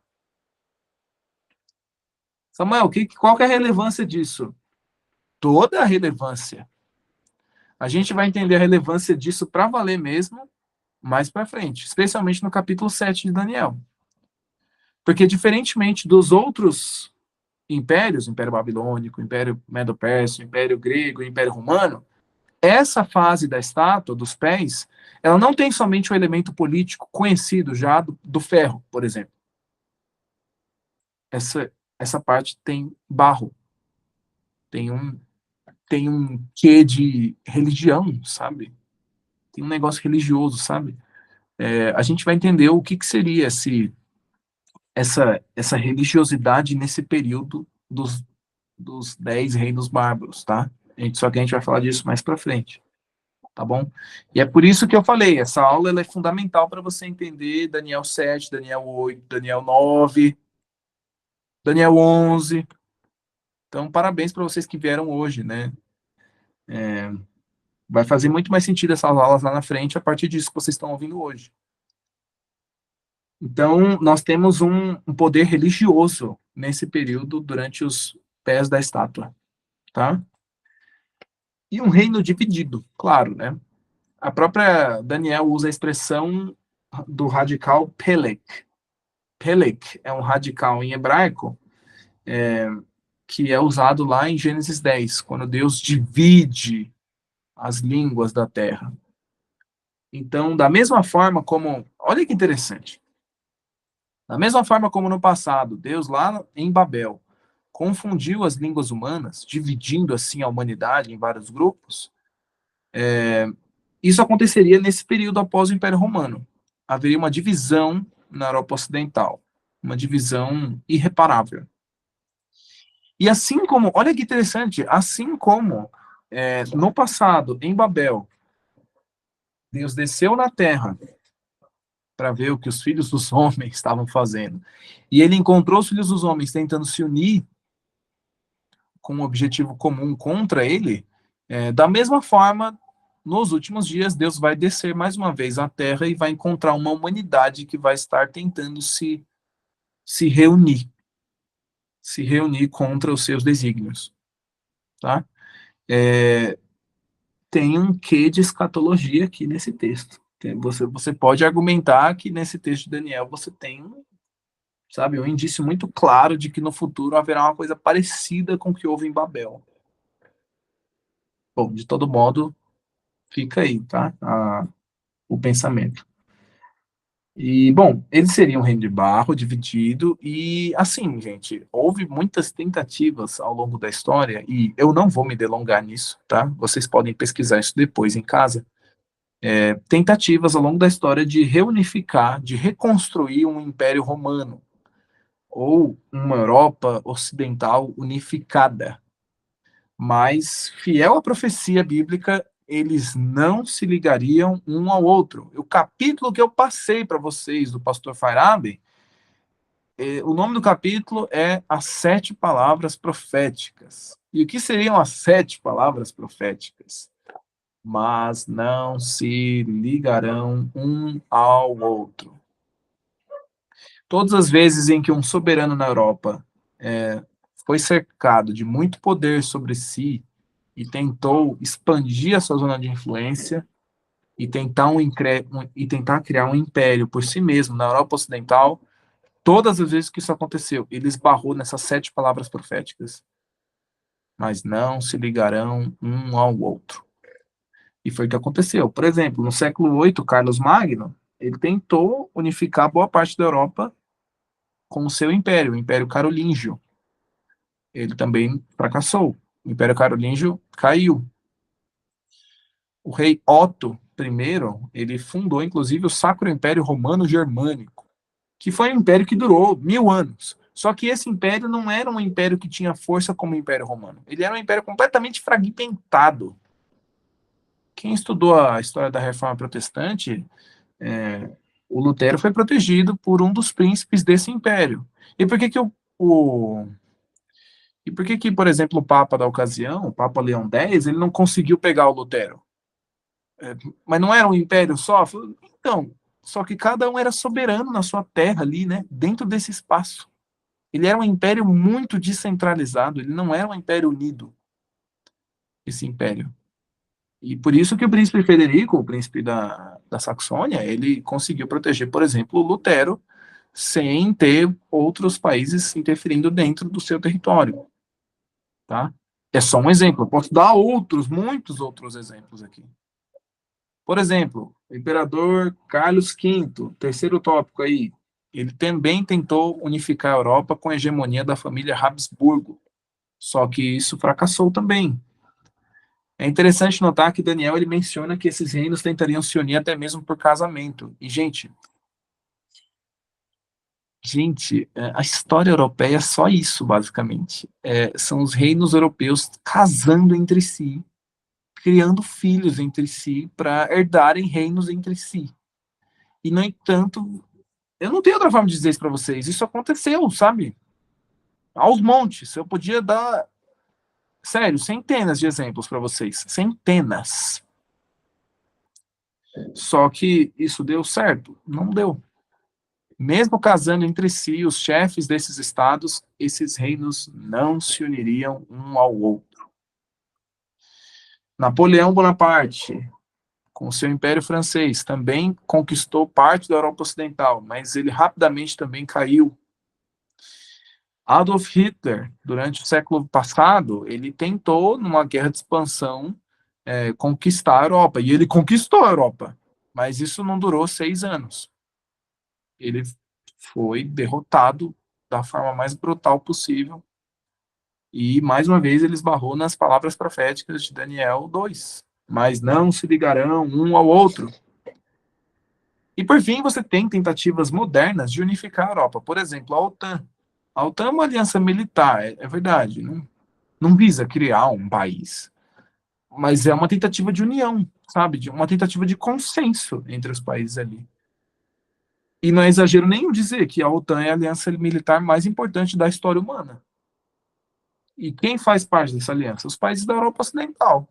Samuel, qual que é a relevância disso? Toda a relevância. A gente vai entender a relevância disso para valer mesmo mais para frente, especialmente no capítulo 7 de Daniel. Porque, diferentemente dos outros impérios, Império Babilônico, Império Medo-Persa, Império Grego, Império Romano, essa fase da estátua, dos pés, ela não tem somente o elemento político conhecido já do ferro, por exemplo. Essa parte tem barro, tem um quê de religião, sabe? Tem um negócio religioso, sabe? A gente vai entender o que seria essa religiosidade nesse período dos 10 reinos bárbaros, tá? Só que a gente vai falar disso mais para frente, tá bom? E é por isso que eu falei, essa aula ela é fundamental para você entender Daniel 7, Daniel 8, Daniel 9, Daniel 11. Então, parabéns para vocês que vieram hoje, né? Vai fazer muito mais sentido essas aulas lá na frente a partir disso que vocês estão ouvindo hoje. Então, nós temos um poder religioso nesse período durante os pés da estátua, tá? E um reino dividido, claro, né? A própria Daniel usa a expressão do radical Peleg. Peleg é um radical em hebraico que é usado lá em Gênesis 10, quando Deus divide as línguas da terra. Então, da mesma forma como, olha que interessante, da mesma forma como no passado, Deus lá em Babel confundiu as línguas humanas, dividindo assim a humanidade em vários grupos, isso aconteceria nesse período após o Império Romano. Haveria uma divisão na Europa Ocidental, uma divisão irreparável. E assim como, olha que interessante, assim como no passado, em Babel, Deus desceu na terra para ver o que os filhos dos homens estavam fazendo. E ele encontrou os filhos dos homens tentando se unir com um objetivo comum contra ele. Da mesma forma, nos últimos dias, Deus vai descer mais uma vez à terra e vai encontrar uma humanidade que vai estar tentando se reunir. Se reunir contra os seus desígnios. Tá? Tem um quê de escatologia aqui nesse texto. Você pode argumentar que nesse texto de Daniel você tem, sabe, um indício muito claro de que no futuro haverá uma coisa parecida com o que houve em Babel. Bom, de todo modo, fica aí, tá? O pensamento. E, bom, ele seria um reino de barro dividido, e assim, gente, houve muitas tentativas ao longo da história, e eu não vou me delongar nisso, tá? Vocês podem pesquisar isso depois em casa. Tentativas ao longo da história de reunificar, de reconstruir um império romano, ou uma Europa ocidental unificada. Mas, fiel à profecia bíblica, eles não se ligariam um ao outro. O capítulo que eu passei para vocês, do pastor Farabi, o nome do capítulo é As Sete Palavras Proféticas. E o que seriam as sete palavras proféticas? Mas não se ligarão um ao outro. Todas as vezes em que um soberano na Europa foi cercado de muito poder sobre si, e tentou expandir a sua zona de influência e tentar criar um império por si mesmo na Europa Ocidental, todas as vezes que isso aconteceu, ele esbarrou nessas 7 palavras proféticas. Mas não se ligarão um ao outro. E foi o que aconteceu. Por exemplo, no século VIII, Carlos Magno, ele tentou unificar boa parte da Europa com o seu império, o Império Carolíngio. Ele também fracassou. O Império Carolíngio caiu. O rei Otto I, ele fundou, inclusive, o Sacro Império Romano Germânico, que foi um império que durou 1000 anos. Só que esse império não era um império que tinha força como o Império Romano. Ele era um império completamente fragmentado. Quem estudou a história da Reforma Protestante, é, o Lutero foi protegido por um dos príncipes desse império. E por que que e por que que, por exemplo, o Papa da ocasião, o Papa Leão X, ele não conseguiu pegar o Lutero? Mas não era um império só? Então, só que cada um era soberano na sua terra ali, né? Dentro desse espaço. Ele era um império muito descentralizado, ele não era um império unido, esse império. E por isso que o príncipe Federico, o príncipe da Saxônia, ele conseguiu proteger, por exemplo, o Lutero, sem ter outros países interferindo dentro do seu território, tá? É só um exemplo, eu posso dar outros, muitos outros exemplos aqui. Por exemplo, o imperador Carlos V, terceiro tópico aí, ele também tentou unificar a Europa com a hegemonia da família Habsburgo, só que isso fracassou também. É interessante notar que Daniel ele menciona que esses reinos tentariam se unir até mesmo por casamento. E, gente, a história europeia é só isso, basicamente. São os reinos europeus casando entre si, criando filhos entre si, para herdarem reinos entre si. E, no entanto, eu não tenho outra forma de dizer isso para vocês. Isso aconteceu, sabe? Aos montes. Eu podia dar, sério, centenas de exemplos para vocês. Centenas. Só que isso deu certo? Não deu. Mesmo casando entre si, os chefes desses estados, esses reinos não se uniriam um ao outro. Napoleão Bonaparte, com seu Império Francês, também conquistou parte da Europa Ocidental, mas ele rapidamente também caiu. Adolf Hitler, durante o século passado, ele tentou, numa guerra de expansão, conquistar a Europa, e ele conquistou a Europa, mas isso não durou 6 anos. Ele foi derrotado da forma mais brutal possível. E, mais uma vez, ele esbarrou nas palavras proféticas de Daniel 2. Mas não se ligarão um ao outro. E, por fim, você tem tentativas modernas de unificar a Europa. Por exemplo, a OTAN. A OTAN é uma aliança militar, é verdade. Não visa criar um país. Mas é uma tentativa de união, sabe? Uma tentativa de consenso entre os países ali. E não é exagero nenhum dizer que a OTAN é a aliança militar mais importante da história humana. E quem faz parte dessa aliança? Os países da Europa Ocidental.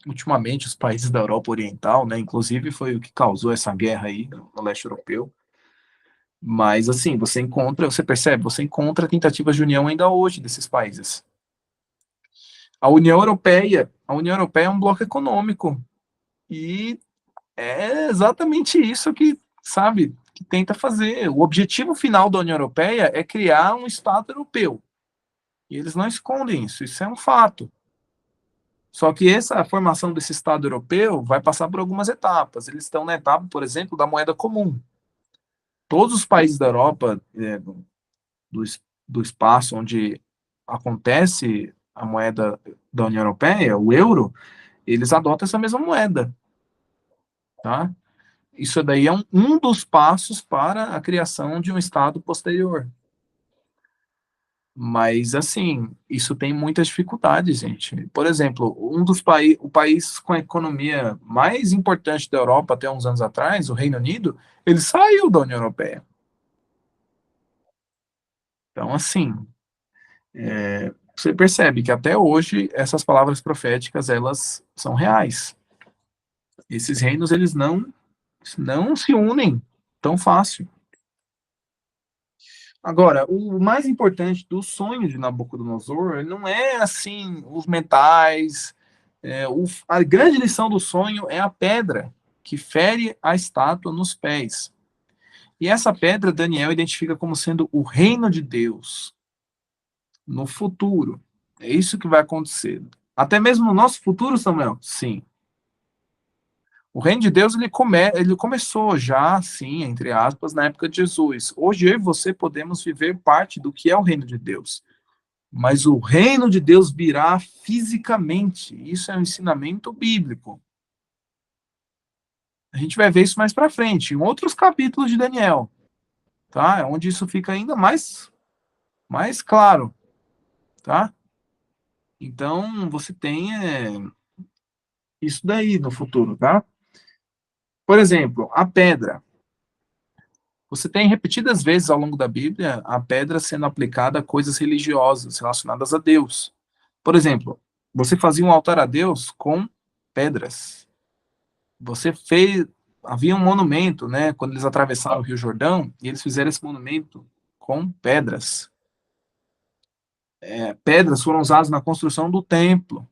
Ultimamente, os países da Europa Oriental, né, inclusive foi o que causou essa guerra aí no leste europeu. Mas, assim, você percebe, você encontra tentativas de união ainda hoje desses países. A União Europeia é um bloco econômico. E é exatamente isso que, sabe, que tenta fazer. O objetivo final da União Europeia é criar um Estado europeu. E eles não escondem isso é um fato. Só que essa formação desse Estado europeu vai passar por algumas etapas. Eles estão na etapa, por exemplo, da moeda comum. Todos os países da Europa, do, do espaço onde acontece a moeda da União Europeia, o euro, eles adotam essa mesma moeda. Tá? Isso daí é um dos passos para a criação de um Estado posterior. Mas, assim, isso tem muitas dificuldades, gente. Por exemplo, o país com a economia mais importante da Europa até uns anos atrás, o Reino Unido, ele saiu da União Europeia. Então, assim, você percebe que até hoje essas palavras proféticas, elas são reais. Esses reinos, eles não se unem tão fácil. Agora, o mais importante do sonho de Nabucodonosor não é assim os metais. A grande lição do sonho é a pedra que fere a estátua nos pés. E essa pedra Daniel identifica como sendo o reino de Deus no futuro. É isso que vai acontecer. Até mesmo no nosso futuro, Samuel? Sim. O reino de Deus ele começou já, sim, entre aspas, na época de Jesus. Hoje eu e você podemos viver parte do que é o reino de Deus. Mas o reino de Deus virá fisicamente. Isso é um ensinamento bíblico. A gente vai ver isso mais para frente, em outros capítulos de Daniel, tá? Onde isso fica ainda mais claro, tá? Então, você tem isso daí no futuro, tá? Por exemplo, a pedra. Você tem repetidas vezes ao longo da Bíblia a pedra sendo aplicada a coisas religiosas relacionadas a Deus. Por exemplo, você fazia um altar a Deus com pedras. Você fez. Havia um monumento, né? Quando eles atravessaram o Rio Jordão, e eles fizeram esse monumento com pedras. Pedras foram usadas na construção do templo.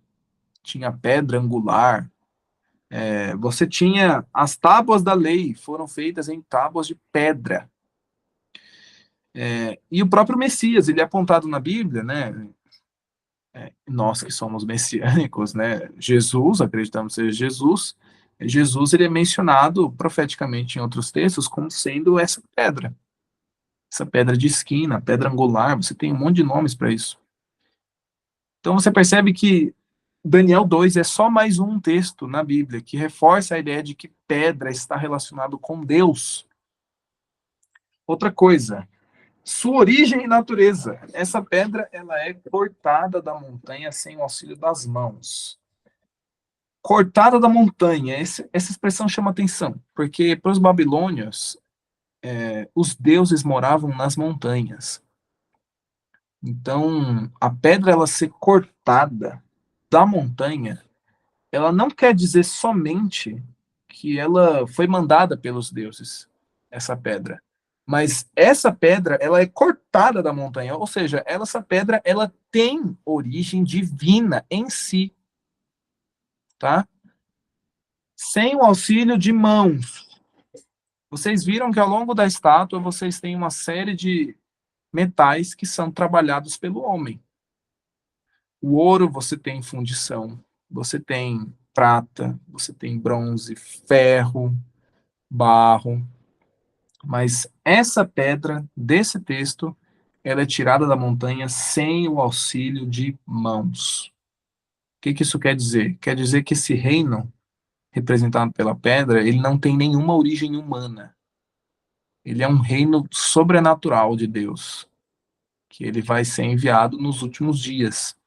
Tinha pedra angular. Você tinha as tábuas da lei, foram feitas em tábuas de pedra. E o próprio Messias, ele é apontado na Bíblia, né? Nós que somos messiânicos, né? Jesus, acreditamos ser Jesus. Jesus ele é mencionado profeticamente em outros textos como sendo essa pedra de esquina, pedra angular. Você tem um monte de nomes para isso. Então você percebe que Daniel 2 é só mais um texto na Bíblia que reforça a ideia de que pedra está relacionado com Deus. Outra coisa, sua origem e natureza. Essa pedra ela é cortada da montanha sem o auxílio das mãos. Cortada da montanha, essa expressão chama atenção, porque para os babilônios, os deuses moravam nas montanhas. Então, a pedra ela ser cortada da montanha, ela não quer dizer somente que ela foi mandada pelos deuses, essa pedra. Mas essa pedra, ela é cortada da montanha, ou seja, essa pedra, ela tem origem divina em si, tá? Sem o auxílio de mãos. Vocês viram que ao longo da estátua vocês têm uma série de metais que são trabalhados pelo homem. O ouro você tem fundição, você tem prata, você tem bronze, ferro, barro. Mas essa pedra desse texto, ela é tirada da montanha sem o auxílio de mãos. O que isso quer dizer? Quer dizer que esse reino representado pela pedra, ele não tem nenhuma origem humana. Ele é um reino sobrenatural de Deus, que ele vai ser enviado nos últimos dias.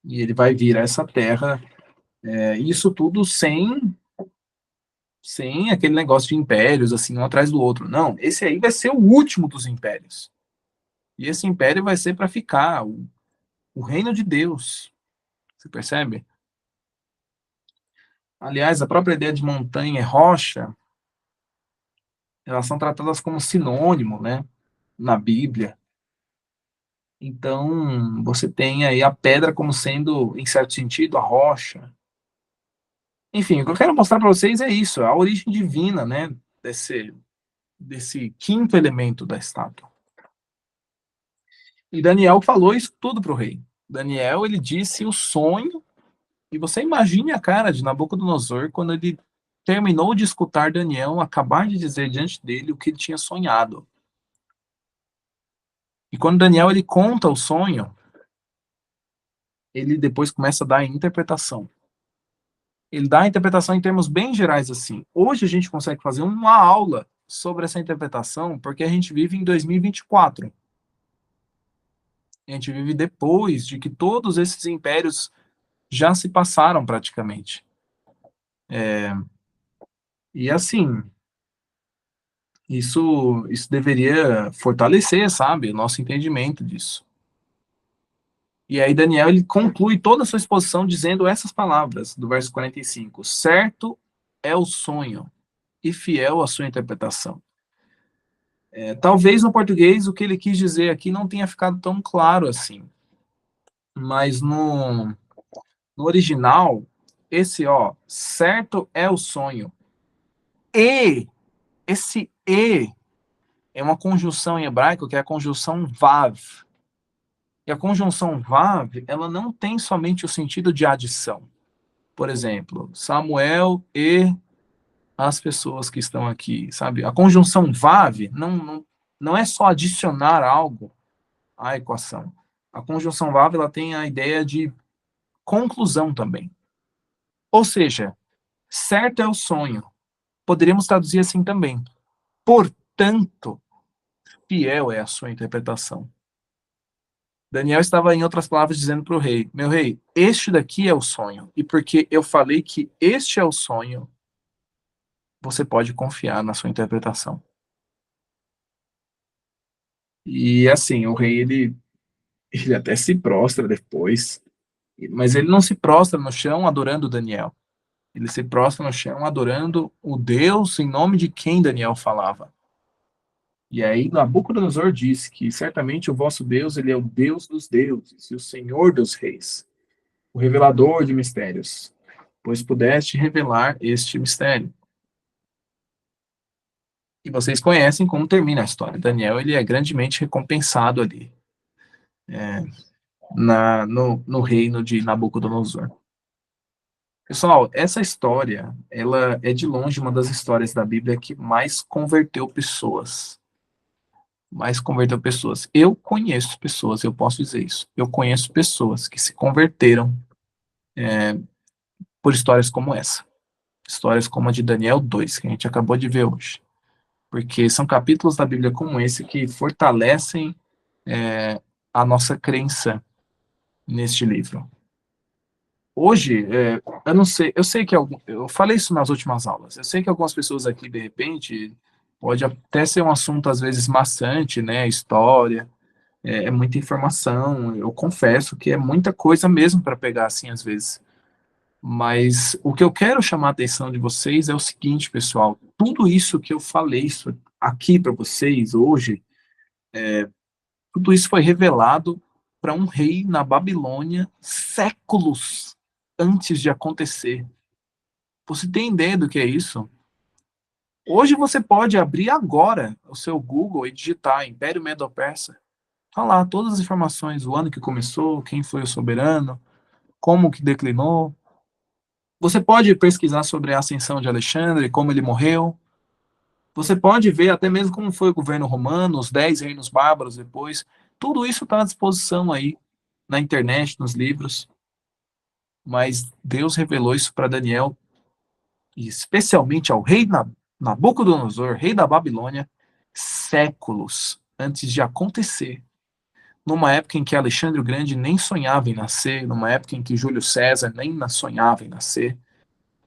E ele vai vir a essa terra, isso tudo sem aquele negócio de impérios, assim, um atrás do outro. Não, esse aí vai ser o último dos impérios. E esse império vai ser para ficar, o reino de Deus. Você percebe? Aliás, a própria ideia de montanha e rocha, elas são tratadas como sinônimo, né, na Bíblia. Então, você tem aí a pedra como sendo, em certo sentido, a rocha. Enfim, o que eu quero mostrar para vocês é isso, a origem divina, né, desse quinto elemento da estátua. E Daniel falou isso tudo para o rei. Daniel, ele disse o sonho, e você imagine a cara de Nabucodonosor quando ele terminou de escutar Daniel acabar de dizer diante dele o que ele tinha sonhado. E quando Daniel ele conta o sonho, ele depois começa a dar a interpretação. Ele dá a interpretação em termos bem gerais assim. Hoje a gente consegue fazer uma aula sobre essa interpretação porque a gente vive em 2024. A gente vive depois de que todos esses impérios já se passaram praticamente. E assim, isso deveria fortalecer, sabe, o nosso entendimento disso. E aí Daniel ele conclui toda a sua exposição dizendo essas palavras do verso 45: certo é o sonho e fiel a sua interpretação. Talvez no português o que ele quis dizer aqui não tenha ficado tão claro assim, mas no original, esse, ó, certo é o sonho. E, esse e é uma conjunção em hebraico que é a conjunção vav. E a conjunção vav, ela não tem somente o sentido de adição. Por exemplo, Samuel e as pessoas que estão aqui, sabe? A conjunção vav não é só adicionar algo à equação. A conjunção vav, ela tem a ideia de conclusão também. Ou seja, certo é o sonho. Poderíamos traduzir assim também. Portanto, fiel é a sua interpretação. Daniel estava, em outras palavras, dizendo para o rei: meu rei, este daqui é o sonho. E porque eu falei que este é o sonho, você pode confiar na sua interpretação. E assim, o rei, ele até se prostra depois, mas ele não se prostra no chão adorando Daniel. Ele se prostra no chão adorando o Deus em nome de quem Daniel falava. E aí Nabucodonosor disse que certamente o vosso Deus, ele é o Deus dos deuses e o Senhor dos reis, o revelador de mistérios, pois pudeste revelar este mistério. E vocês conhecem como termina a história. Daniel, ele é grandemente recompensado ali, no reino de Nabucodonosor. Pessoal, essa história, ela é de longe uma das histórias da Bíblia que mais converteu pessoas. Mais converteu pessoas. Eu conheço pessoas, eu posso dizer isso. Eu conheço pessoas que se converteram por histórias como essa. Histórias como a de Daniel 2, que a gente acabou de ver hoje. Porque são capítulos da Bíblia como esse que fortalecem a nossa crença neste livro. Hoje, eu não sei, eu sei que eu falei isso nas últimas aulas. Eu sei que algumas pessoas aqui, de repente, pode até ser um assunto às vezes maçante, né? História, é muita informação. Eu confesso que é muita coisa mesmo para pegar assim às vezes. Mas o que eu quero chamar a atenção de vocês é o seguinte, pessoal: tudo isso que eu falei isso aqui para vocês hoje, tudo isso foi revelado para um rei na Babilônia séculos antes de acontecer. Você tem ideia do que é isso? Hoje você pode abrir agora o seu Google e digitar Império Medo-Persa. Tá lá todas as informações, o ano que começou, quem foi o soberano, como que declinou. Você pode pesquisar sobre a ascensão de Alexandre, como ele morreu. Você pode ver até mesmo como foi o governo romano, os 10 reinos bárbaros depois. Tudo isso está à disposição aí na internet, nos livros. Mas Deus revelou isso para Daniel, e especialmente ao rei Nabucodonosor, rei da Babilônia, séculos antes de acontecer. Numa época em que Alexandre o Grande nem sonhava em nascer, numa época em que Júlio César nem sonhava em nascer,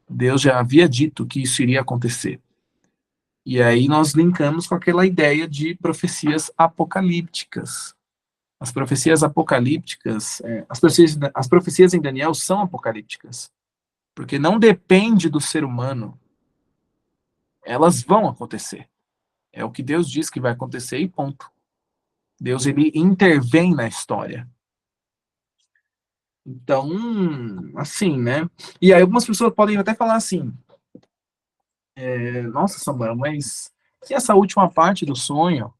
Deus já havia dito que isso iria acontecer. E aí nós linkamos com aquela ideia de profecias apocalípticas. As profecias apocalípticas, as profecias em Daniel são apocalípticas, porque não depende do ser humano, elas vão acontecer. É o que Deus diz que vai acontecer e ponto. Deus, ele intervém na história. Então, assim, né? E aí algumas pessoas podem até falar assim, nossa, Samuel, mas e essa última parte do sonho?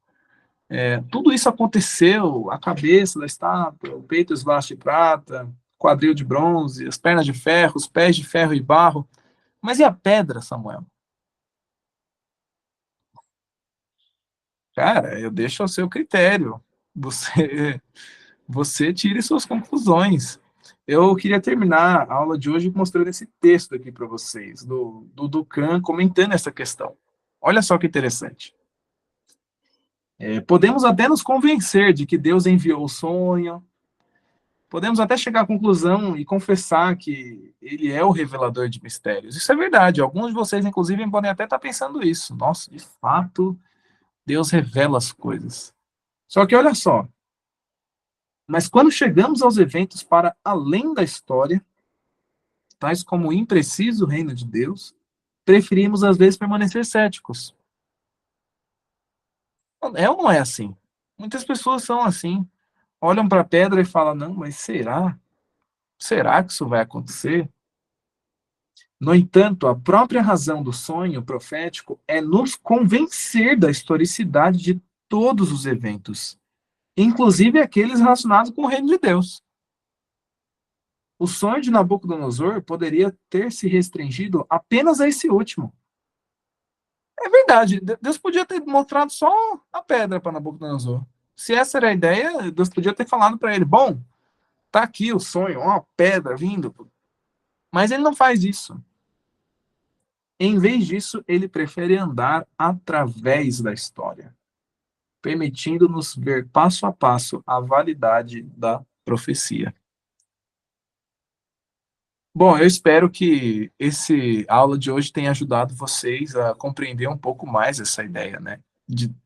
Tudo isso aconteceu, a cabeça da estátua, o peito os vasos de prata, quadril de bronze, as pernas de ferro, os pés de ferro e barro. Mas e a pedra, Samuel? Cara, eu deixo ao seu critério. Você, você tire suas conclusões. Eu queria terminar a aula de hoje mostrando esse texto aqui para vocês, do Ducan comentando essa questão. Olha só que interessante. Podemos até nos convencer de que Deus enviou o sonho, podemos até chegar à conclusão e confessar que ele é o revelador de mistérios. Isso é verdade. Alguns de vocês, inclusive, podem até estar pensando isso. Nossa, de fato, Deus revela as coisas. Só que olha só, mas quando chegamos aos eventos para além da história, tais como o impreciso reino de Deus, preferimos às vezes permanecer céticos. É ou não é assim? Muitas pessoas são assim, olham para a pedra e falam, não, mas será? Será que isso vai acontecer? No entanto, a própria razão do sonho profético é nos convencer da historicidade de todos os eventos, inclusive aqueles relacionados com o reino de Deus. O sonho de Nabucodonosor poderia ter se restringido apenas a esse último. É verdade, Deus podia ter mostrado só a pedra para Nabucodonosor. Se essa era a ideia, Deus podia ter falado para ele: bom, tá aqui o sonho, ó, a pedra vindo. Mas ele não faz isso. Em vez disso, ele prefere andar através da história, permitindo-nos ver passo a passo a validade da profecia. Bom, eu espero que esse aula de hoje tenha ajudado vocês a compreender um pouco mais essa ideia, né?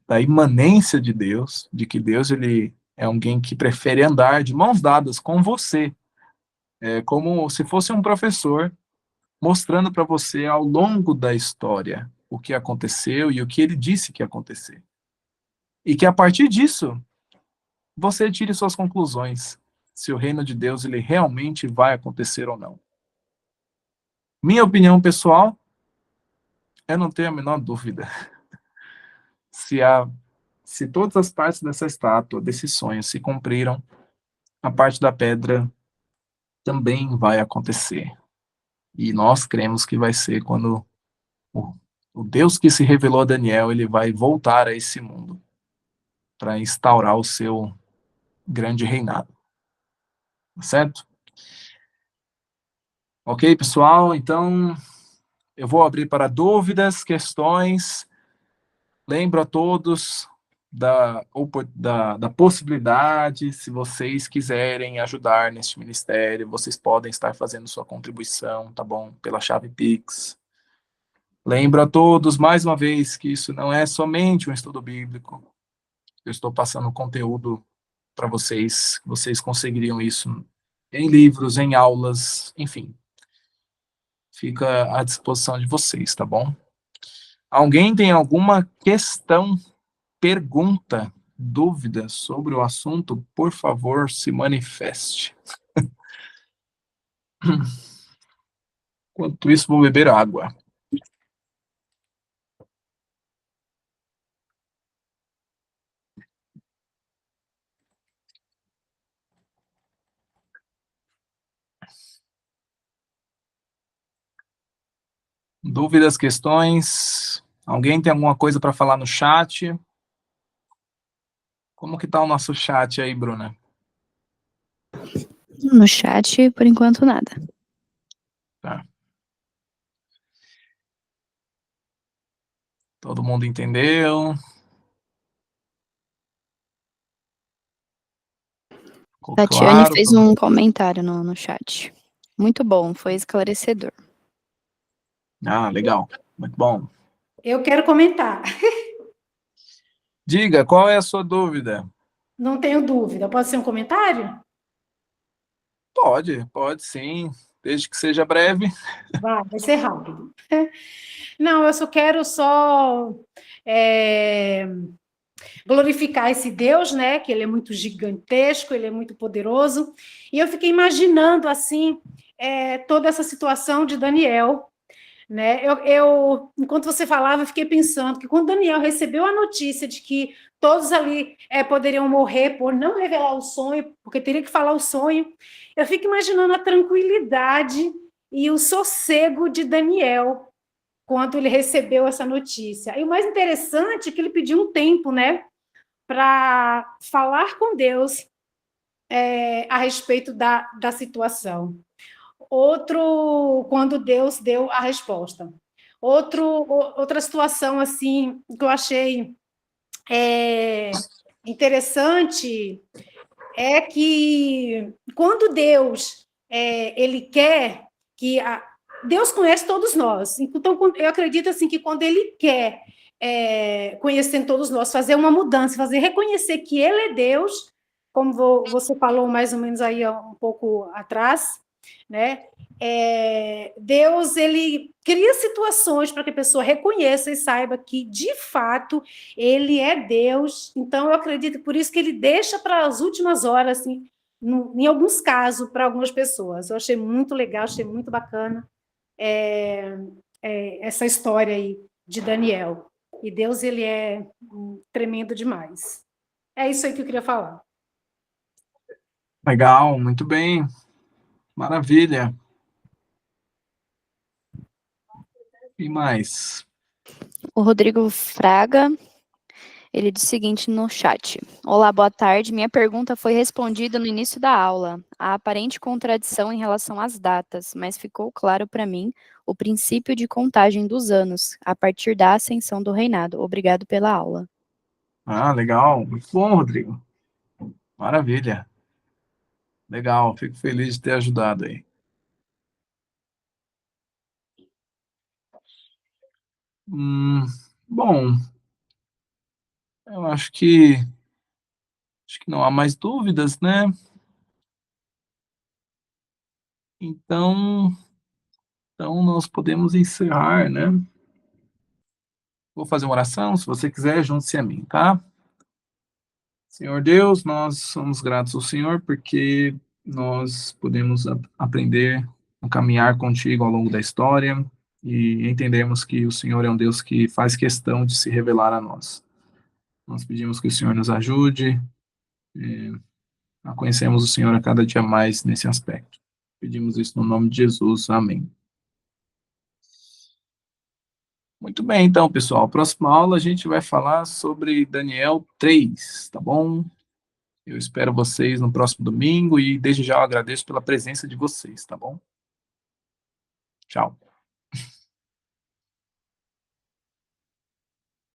Da imanência de Deus, de que Deus ele é alguém que prefere andar de mãos dadas com você, como se fosse um professor mostrando para você ao longo da história o que aconteceu e o que ele disse que ia acontecer. E que a partir disso, você tire suas conclusões, se o reino de Deus ele realmente vai acontecer ou não. Minha opinião pessoal, eu não tenho a menor dúvida. Se, a, se todas as partes dessa estátua, desse sonho, se cumpriram, a parte da pedra também vai acontecer. E nós cremos que vai ser quando o, o Deus que se revelou a Daniel, ele vai voltar a esse mundo para instaurar o seu grande reinado. Certo? Ok, pessoal? Então, eu vou abrir para dúvidas, questões. Lembro a todos da possibilidade, se vocês quiserem ajudar neste ministério, vocês podem estar fazendo sua contribuição, tá bom? Pela chave Pix. Lembro a todos, mais uma vez, que isso não é somente um estudo bíblico. Eu estou passando conteúdo para vocês, vocês conseguiriam isso em livros, em aulas, enfim. Fica à disposição de vocês, tá bom? Alguém tem alguma questão, pergunta, dúvida sobre o assunto? Por favor, se manifeste. Enquanto isso, vou beber água. Dúvidas, questões? Alguém tem alguma coisa para falar no chat? Como que tá o nosso chat aí, Bruna? No chat, por enquanto, nada. Tá. Todo mundo entendeu? Ficou Tatiane claro? fez um comentário no chat. Muito bom, foi esclarecedor. Ah, legal. Muito bom. Eu quero comentar. Diga, qual é a sua dúvida? Não tenho dúvida. Pode ser um comentário? Pode sim, desde que seja breve. Vai ser rápido. Não, eu só quero glorificar esse Deus, né? Que ele é muito gigantesco, ele é muito poderoso. E eu fiquei imaginando, assim, toda essa situação de Daniel, né? Enquanto você falava, eu fiquei pensando que quando Daniel recebeu a notícia de que todos ali poderiam morrer por não revelar o sonho, porque teria que falar o sonho, eu fico imaginando a tranquilidade e o sossego de Daniel quando ele recebeu essa notícia. E o mais interessante é que ele pediu um tempo, né, para falar com Deus a respeito da situação. Outro, quando Deus deu a resposta. Outra situação, assim, que eu achei interessante é que quando Deus ele quer que Deus conhece todos nós. Então, eu acredito assim que quando Ele quer conhecendo todos nós, fazer uma mudança, fazer reconhecer que Ele é Deus, como você falou mais ou menos aí um pouco atrás, né? Deus, ele cria situações para que a pessoa reconheça e saiba que, de fato, ele é Deus. Então, eu acredito, por isso que ele deixa para as últimas horas, assim, em alguns casos, para algumas pessoas. Eu achei muito legal, achei muito bacana essa história aí de Daniel. E Deus, ele é tremendo demais. É isso aí que eu queria falar. Legal, muito bem. Maravilha. E mais? O Rodrigo Fraga, ele diz o seguinte no chat. Olá, boa tarde. Minha pergunta foi respondida no início da aula. Há aparente contradição em relação às datas, mas ficou claro para mim o princípio de contagem dos anos, a partir da ascensão do reinado. Obrigado pela aula. Ah, legal. Muito bom, Rodrigo. Maravilha. Legal, fico feliz de ter ajudado aí. Bom, eu acho que não há mais dúvidas, né? Então, nós podemos encerrar, né? Vou fazer uma oração, se você quiser, junte-se a mim, tá? Senhor Deus, nós somos gratos ao Senhor porque nós podemos aprender a caminhar contigo ao longo da história e entendemos que o Senhor é um Deus que faz questão de se revelar a nós. Nós pedimos que o Senhor nos ajude a conhecermos o Senhor a cada dia mais nesse aspecto. Pedimos isso no nome de Jesus. Amém. Muito bem, então, pessoal. Próxima aula a gente vai falar sobre Daniel 3, tá bom? Eu espero vocês no próximo domingo e desde já eu agradeço pela presença de vocês, tá bom? Tchau.